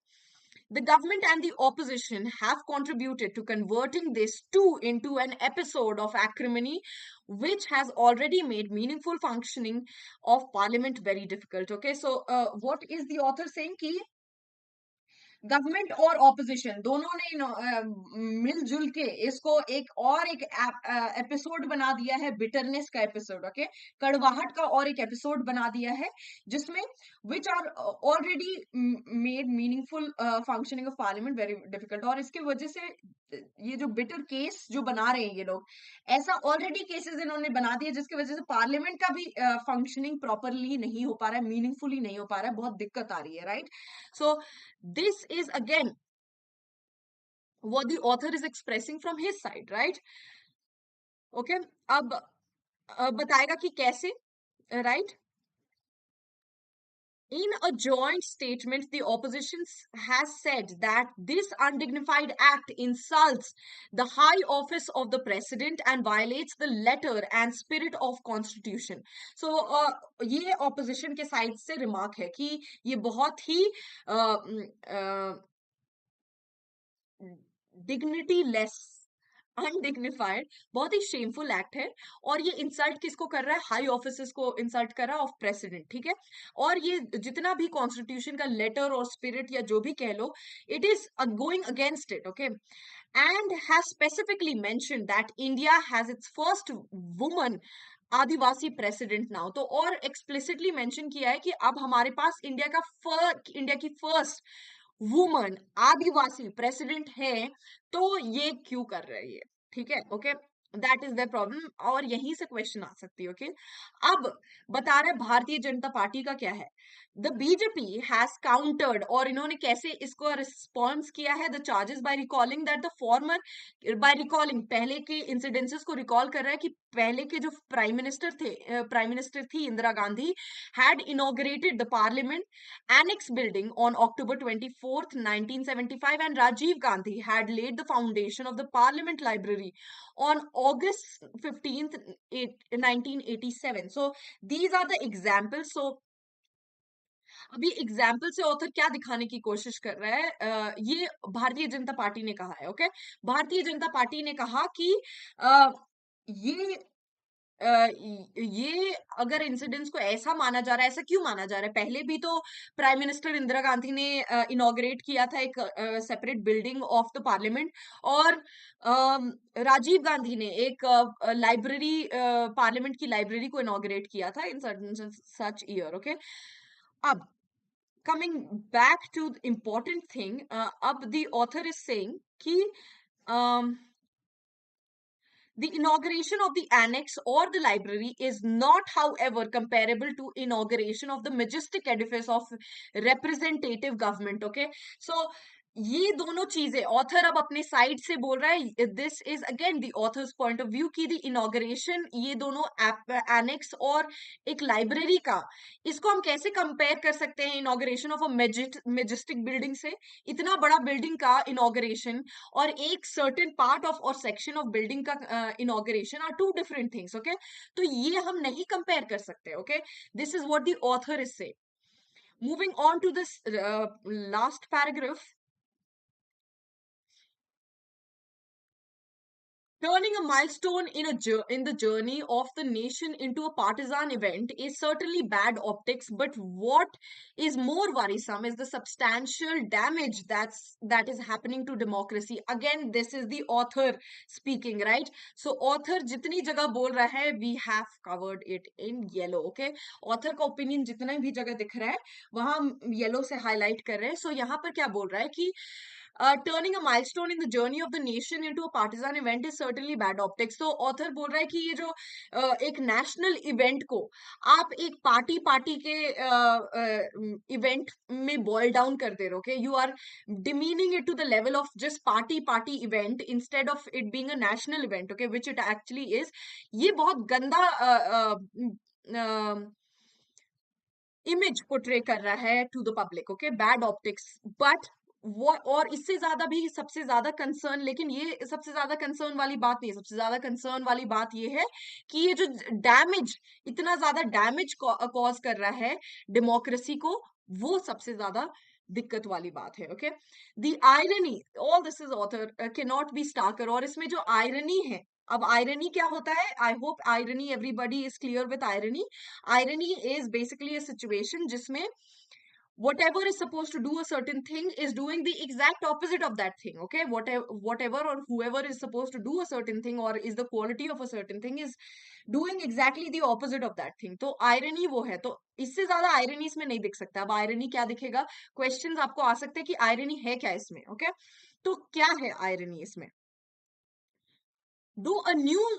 The government and the opposition have contributed to converting this too into an episode of acrimony, which has already made meaningful functioning of parliament very difficult. Okay, so what is the author saying? Ki government और opposition दोनों ने मिलजुल के इसको एक episode बना दिया है, बिटरनेस का एपिसोड. ओके, कड़वाहट का और एक एपिसोड बना दिया है, जिसमें which are already made meaningful functioning of Parliament very difficult. और इसके वजह से ये जो बिटर केस जो बना रहे हैं ये लोग, ऐसा ऑलरेडी केसेस इन्होंने बना दिए जिसकी वजह से पार्लियामेंट का भी फंक्शनिंग प्रॉपरली नहीं हो पा रहा है, मीनिंगफुली नहीं हो पा रहा है, बहुत दिक्कत आ रही है. Right, so this is again what the author is expressing from his side, right? Okay, अब बताएगा कि कैसे. Right, in a joint statement, the opposition has said that this undignified act insults the high office of the president and violates the letter and spirit of constitution. So ये opposition के side से remark है कि ये बहुत ही dignity less, undignified, बहुत ही shameful act है. और ये इंसल्ट किसको कर रहा है? हाई ऑफिसर्स को इंसल्ट कर रहा है ऑफ प्रेसिडेंट. ठीक है, और ये जितना भी कॉन्स्टिट्यूशन का लेटर और स्पिरिट या जो भी कह लो, it is going against it. Okay, and has specifically mentioned that India has its first woman Adivasi president now. तो और एक्सप्लिसिटली मेंशन किया है कि अब हमारे पास इंडिया की फर्स्ट वुमन आदिवासी प्रेसिडेंट है. तो ये क्यों कर रही है? ठीक है, okay, that is the problem. और यहीं से क्वेश्चन आ सकती है. ओके, अब बता रहे भारतीय जनता पार्टी का क्या है. द बीजेपी हैज काउंटर्ड, और इन्होंने कैसे इसको रिस्पॉन्स किया है, the charges by recalling that the former, by recalling पहले के इंसिडेंसेस को रिकॉल कर रहा है कि पहले के जो प्राइम मिनिस्टर थी Indira Gandhi, had inaugurated the parliament annex building on October 24th 1975, and Rajiv Gandhi had laid the foundation of the parliament library on August 15th 1987. So these are the examples. So अभी example से author क्या दिखाने की कोशिश कर रहा है, ये भारतीय जनता पार्टी ने कहा है. ओके, भारतीय जनता पार्टी ने कहा कि ये ये अगर इंसिडेंट्स को ऐसा माना जा रहा है, ऐसा क्यों माना जा रहा है? पहले भी तो प्राइम मिनिस्टर इंदिरा गांधी ने इनॉग्रेट किया था एक separate building of the parliament, और राजीव गांधी ने एक लाइब्रेरी, पार्लियामेंट की लाइब्रेरी को इनॉग्रेट किया था इन सच ईयर. ओके, अब coming back to the important thing, अब the author is saying कि the inauguration of the annex or the library is not, however, comparable to inauguration of the majestic edifice of representative government. Okay, so ये दोनों चीजें author अब अपने side से बोल रहा है. This is again the author's point of view की द इनॉग्रेशन, ये दोनों एनेक्स और एक लाइब्रेरी का, इसको हम कैसे कंपेयर कर सकते हैं inauguration of a majestic building से? इतना बड़ा बिल्डिंग का इनॉग्रेशन और एक सर्टेन पार्ट ऑफ और सेक्शन ऑफ बिल्डिंग का inauguration are two different things. Okay, तो ये हम नहीं कंपेयर कर सकते. Okay, this is what the author is say. Moving on to this last paragraph. Turning a milestone in the journey of the nation into a partisan event is certainly bad optics, but what is more worrisome is the substantial damage that is happening to democracy. Again, this is the author speaking, right? So author jitni jagah bol raha hai, we have covered it in yellow. Okay, author का opinion जितना भी जगह दिख रहा है वहां yellow से highlight कर रहे हैं. So यहाँ पर क्या बोल रहा है कि turning a milestone in the journey of the nation into a partisan event is certainly bad optics. तो ऑथर बोल रहा है कि ये जो एक नेशनल इवेंट को आप एक पार्टी के इवेंट में बॉयल डाउन कर दे रहे हो. ओके, you are demeaning it to the level of just party event instead of it being a national event. Okay, which it actually is. ये बहुत गंदा इमेज पोर्ट्रे कर रहा है to the public. Okay, bad optics. But वो, और इससे ज्यादा भी सबसे ज्यादा कंसर्न, लेकिन ये सबसे ज्यादा कंसर्न वाली बात नहीं है। सबसे ज्यादा कंसर्न वाली बात ये है कि ये जो डैमेज, इतना ज्यादा डैमेज कॉज कर रहा है डेमोक्रेसी को, वो सबसे ज्यादा दिक्कत वाली बात है। Okay, the irony, all this is author can not be starker. और इसमें जो आयरनी है, अब आयरनी क्या होता है? I hope irony, everybody is clear with irony. Irony is basically a situation जिसमें whatever is supposed to do a certain thing is doing the exact opposite of that thing. Okay, whatever or whoever is supposed to do a certain thing or is the quality of a certain thing is doing exactly the opposite of that thing. तो irony वो है। तो इससे ज्यादा irony इसमें नहीं दिख सकता। अब irony क्या दिखेगा? Questions आपको आ सकते हैं कि irony है क्या इसमें। Okay, तो क्या है irony इसमें? Though a new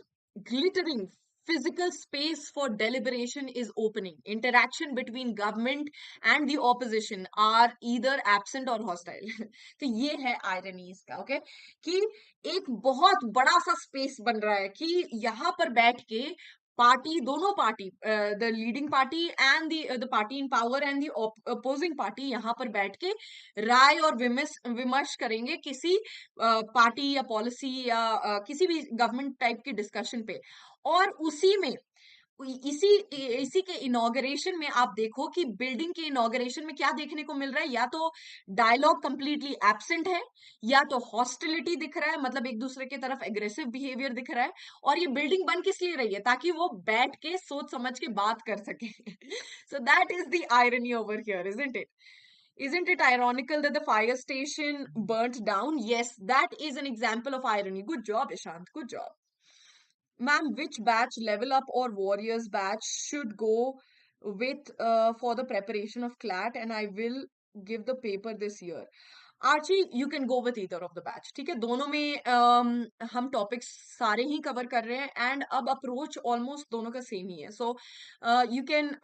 glittering physical space for deliberation is opening, interaction between government and the opposition are either absent or hostile. तो ये है irony इसका। ओके, कि एक बहुत बड़ा सा स्पेस बन रहा है कि यहाँ पर बैठ के पार्टी, दोनों party, the leading party and the party in power and the opposing party यहाँ पर बैठ के राय और विमर्श करेंगे किसी पार्टी या पॉलिसी या किसी भी गवर्नमेंट टाइप की डिस्कशन पे। और उसी में इसी इसी के इनॉग्रेशन में आप देखो कि बिल्डिंग के इनॉग्रेशन में क्या देखने को मिल रहा है? या तो डायलॉग कंप्लीटली एब्सेंट है, या तो हॉस्टिलिटी दिख रहा है, मतलब एक दूसरे की तरफ एग्रेसिव बिहेवियर दिख रहा है। और ये बिल्डिंग बन किस लिए रही है? ताकि वो बैठ के सोच समझ के बात कर सके। So that is the irony over here, isn't it? Isn't it ironical that the fire station burnt down? Yes, that is an example of irony. Good job, Ishant. Good job. Ma'am, which batch, level up or warriors batch, should go with for the preparation of CLAT? And I will give the paper this year. Archie, you can go with either of the batch. ठीक है, दोनों में हम topics सारे ही cover कर रहे हैं and अब अप्रोच ऑलमोस्ट दोनों का सेम ही है। So you can,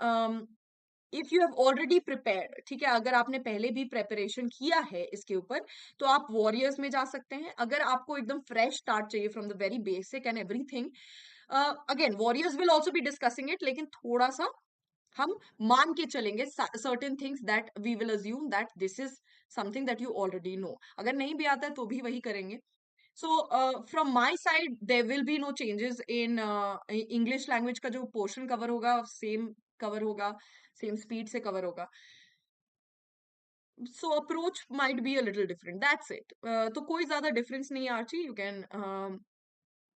if you have already prepared, ठीक है, अगर आपने पहले भी प्रेपरेशन किया है इसके ऊपर, तो आप वॉरियर्स में जा सकते हैं। अगर आपको एकदम फ्रेश स्टार्ट चाहिए from the very basic and everything, again warriors will also be discussing it, लेकिन थोड़ा सा हम मान के चलेंगे certain things that we will assume that this is something that you already know. अगर नहीं भी आता है तो भी वही करेंगे। So from my side there will be no changes in English language का जो पोर्शन कवर होगा सेम कवर होगा, सेम स्पीड से कवर होगा। So approach might be a little different, that's it. तो कोई ज्यादा डिफरेंस नहीं है Archie, you can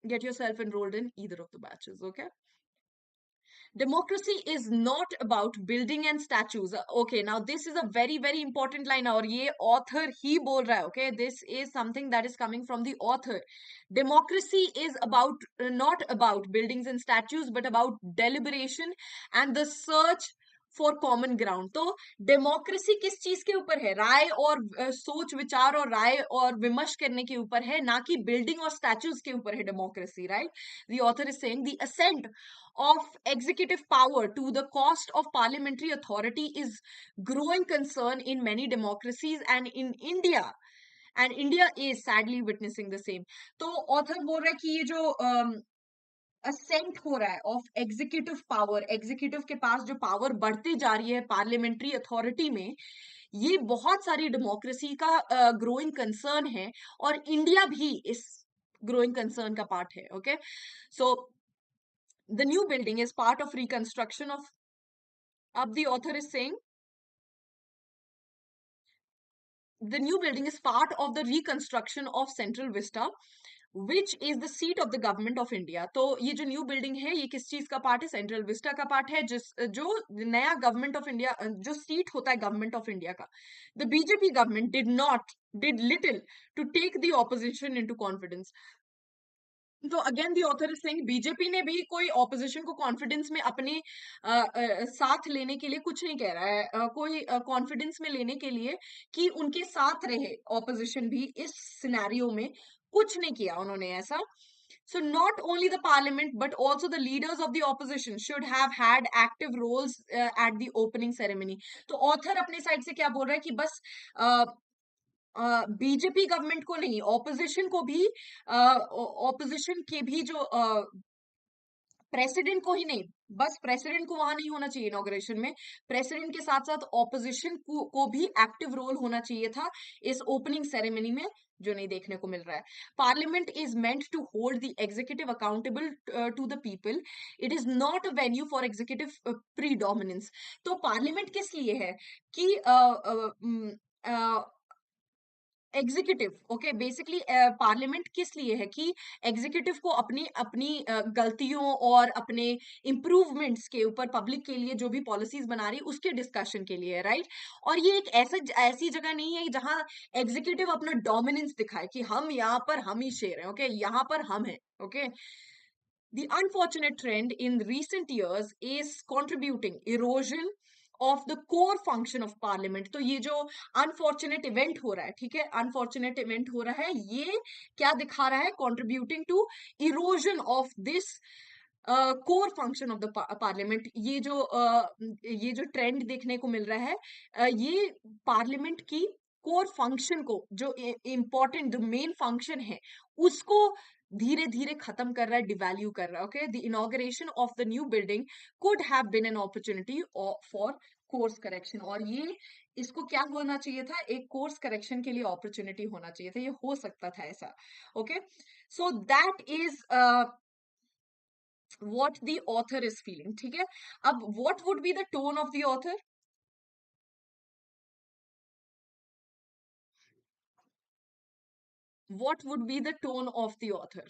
get yourself enrolled in either of the batches. Okay, democracy is not about building and statues. Okay, now this is a very very important line और ये author ही बोल रहा है। Okay, this is something that is coming from the author. Democracy is about not about buildings and statues but about deliberation and the search for common ground. तो democracy किस चीज के ऊपर है? राय और सोच विचार और राय और विमर्श करने के ऊपर है, ना कि बिल्डिंग और स्टैचूज के ऊपर है democracy, right? The author is saying the ascent of executive power to the cost of parliamentary authority is growing concern in many democracies and in India, and India is sadly witnessing the same. तो author बोल रहा है कि ये जो ascent हो रहा है ऑफ एग्जीक्यूटिव पावर, एग्जीक्यूटिव के पास जो पावर बढ़ती जा रही है पार्लियामेंट्री अथॉरिटी में, ये बहुत सारी डेमोक्रेसी का ग्रोइंग कंसर्न है, और इंडिया भी इस ग्रोइंग कंसर्न का पार्ट है। Okay, so the new building is part of reconstruction of, up the author is saying the new building is part of the reconstruction of Central Vista, which is the seat of the government of India. तो ये जो new building है ये किस चीज का part है? Central Vista का पार्ट है, जिस जो नया गवर्नमेंट ऑफ इंडिया, जो सीट होता है गवर्नमेंट ऑफ इंडिया का। The BJP government did little to take the opposition into confidence. तो again the author is saying BJP ने भी कोई ऑपोजिशन को कॉन्फिडेंस में अपने साथ लेने के लिए कुछ नहीं कह रहा है, कोई कॉन्फिडेंस में लेने के लिए कि उनके साथ रहे ऑपोजिशन भी इस सिनेरियो में, कुछ नहीं किया उन्होंने ऐसा। So not only the parliament but also the leaders of the opposition should have had active roles at the opening ceremony. तो ऑथर अपने साइड से क्या बोल रहा है कि बस बीजेपी गवर्नमेंट को नहीं, ऑपोजिशन को भी, ऑपोजिशन के भी जो प्रेसिडेंट को ही नहीं, बस प्रेसिडेंट को वहां नहीं होना चाहिए इनॉग्रेशन में, प्रेसिडेंट के साथ साथ ऑपोजिशन को भी एक्टिव रोल होना चाहिए था इस ओपनिंग सेरेमनी में, जो नहीं देखने को मिल रहा है। Parliament is meant to hold the executive accountable to the people, it is not a venue for executive predominance. तो पार्लियामेंट किस लिए है कि एग्जीक्यूटिव, ओके, बेसिकली पार्लियामेंट किस लिए है कि एग्जीक्यूटिव को अपनी अपनी गलतियों और अपने इम्प्रूवमेंट्स के ऊपर पब्लिक के लिए जो भी पॉलिसीज बना रही है उसके डिस्कशन के लिए, राइट। और ये एक ऐसी जगह नहीं है जहां एग्जीक्यूटिव अपना डोमिनेंस दिखाए कि हम यहाँ पर हम ही शेर हैं, ओके, यहाँ पर हम हैं, okay. The unfortunate trend in recent years is contributing erosion of the core function of parliament. तो ये जो unfortunate event हो रहा है, ठीक है, unfortunate event हो रहा है, ये क्या दिखा रहा है? Contributing to erosion of this core function of the parliament. ये जो ट्रेंड देखने को मिल रहा है, ये पार्लियामेंट की कोर फंक्शन को, जो इम्पोर्टेंट, जो मेन फंक्शन है, उसको धीरे धीरे खत्म कर रहा है, डिवैल्यू कर रहा है, okay. The inauguration of the new building could have been an opportunity for course correction. और ये इसको क्या होना चाहिए था? एक कोर्स करेक्शन के लिए अपॉर्चुनिटी होना चाहिए था, ये हो सकता था ऐसा, okay. So that is what the author is feeling, ठीक है। अब what would be the tone of the author? What would be the tone of the author?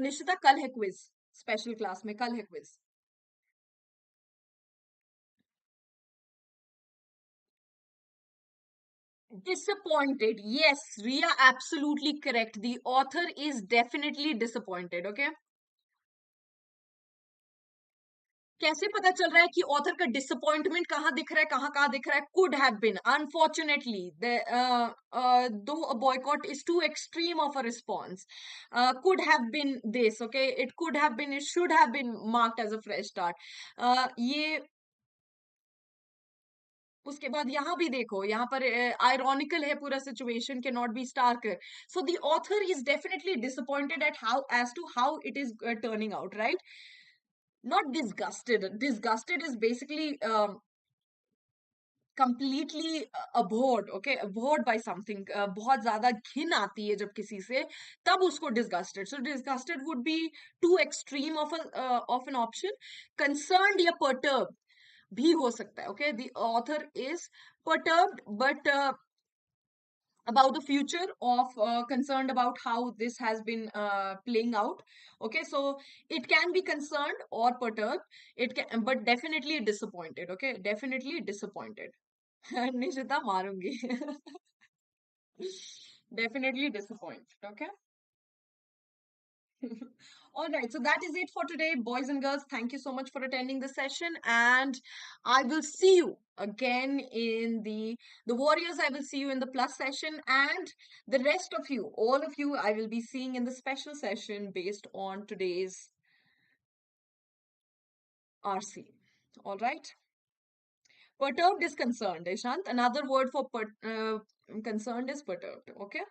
Nishita, कल है क्विज, स्पेशल क्लास में कल है quiz. Disappointed, yes, Ria, absolutely correct. The author is definitely disappointed, okay। कैसे पता चल रहा है कि ऑथर का डिसअपॉइंटमेंट कहाँ दिख रहा है, कहाँ कहाँ दिख रहा है? कुड हैव बीन, अनफॉर्चुनेटली, दो a boycott is too extreme of a response, could have been this, okay, it could have been, it should have been marked as a fresh start। ये उसके बाद यहाँ भी देखो, यहाँ पर आयरॉनिकल है पूरा सिचुएशन, के not be starker. So the author is definitely disappointed at how, as to how it is turning out, right. Not disgusted, disgusted is basically completely abhorred, okay, abhorred by something, बहुत ज्यादा घिन आती है जब किसी से, तब उसको disgusted, so disgusted would be too extreme of an option। concerned या perturbed भी हो सकता है, okay। The author is perturbed, but about the future of, concerned about how this has been playing out, okay। So it can be concerned or perturbed, it can, but definitely disappointed, okay, definitely disappointed। Nishita मारूंगी। definitely disappointed, okay। All right, so that is it for today, boys and girls. Thank you so much for attending the session, and I will see you again in the warriors. I will see you in the plus session, and the rest of you, all of you, I will be seeing in the special session based on today's RC. All right. Perturbed is concerned, Ishant. Another word for concerned is perturbed. Okay.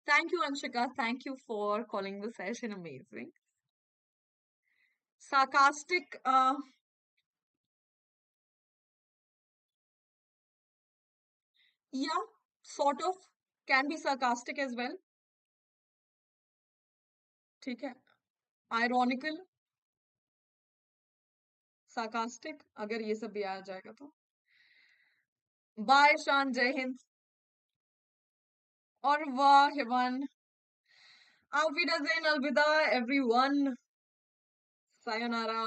Thank you, Anshika. Thank you for calling the session amazing. Sarcastic, yeah, sort of, can be sarcastic as well, ठीक है। Ironical, sarcastic, अगर ये सब भी आ जाएगा तो। Bye शान, जय हिंद, और वाह हिवन, auf Wiedersehen, अलविदा एवरीवन, sayonara।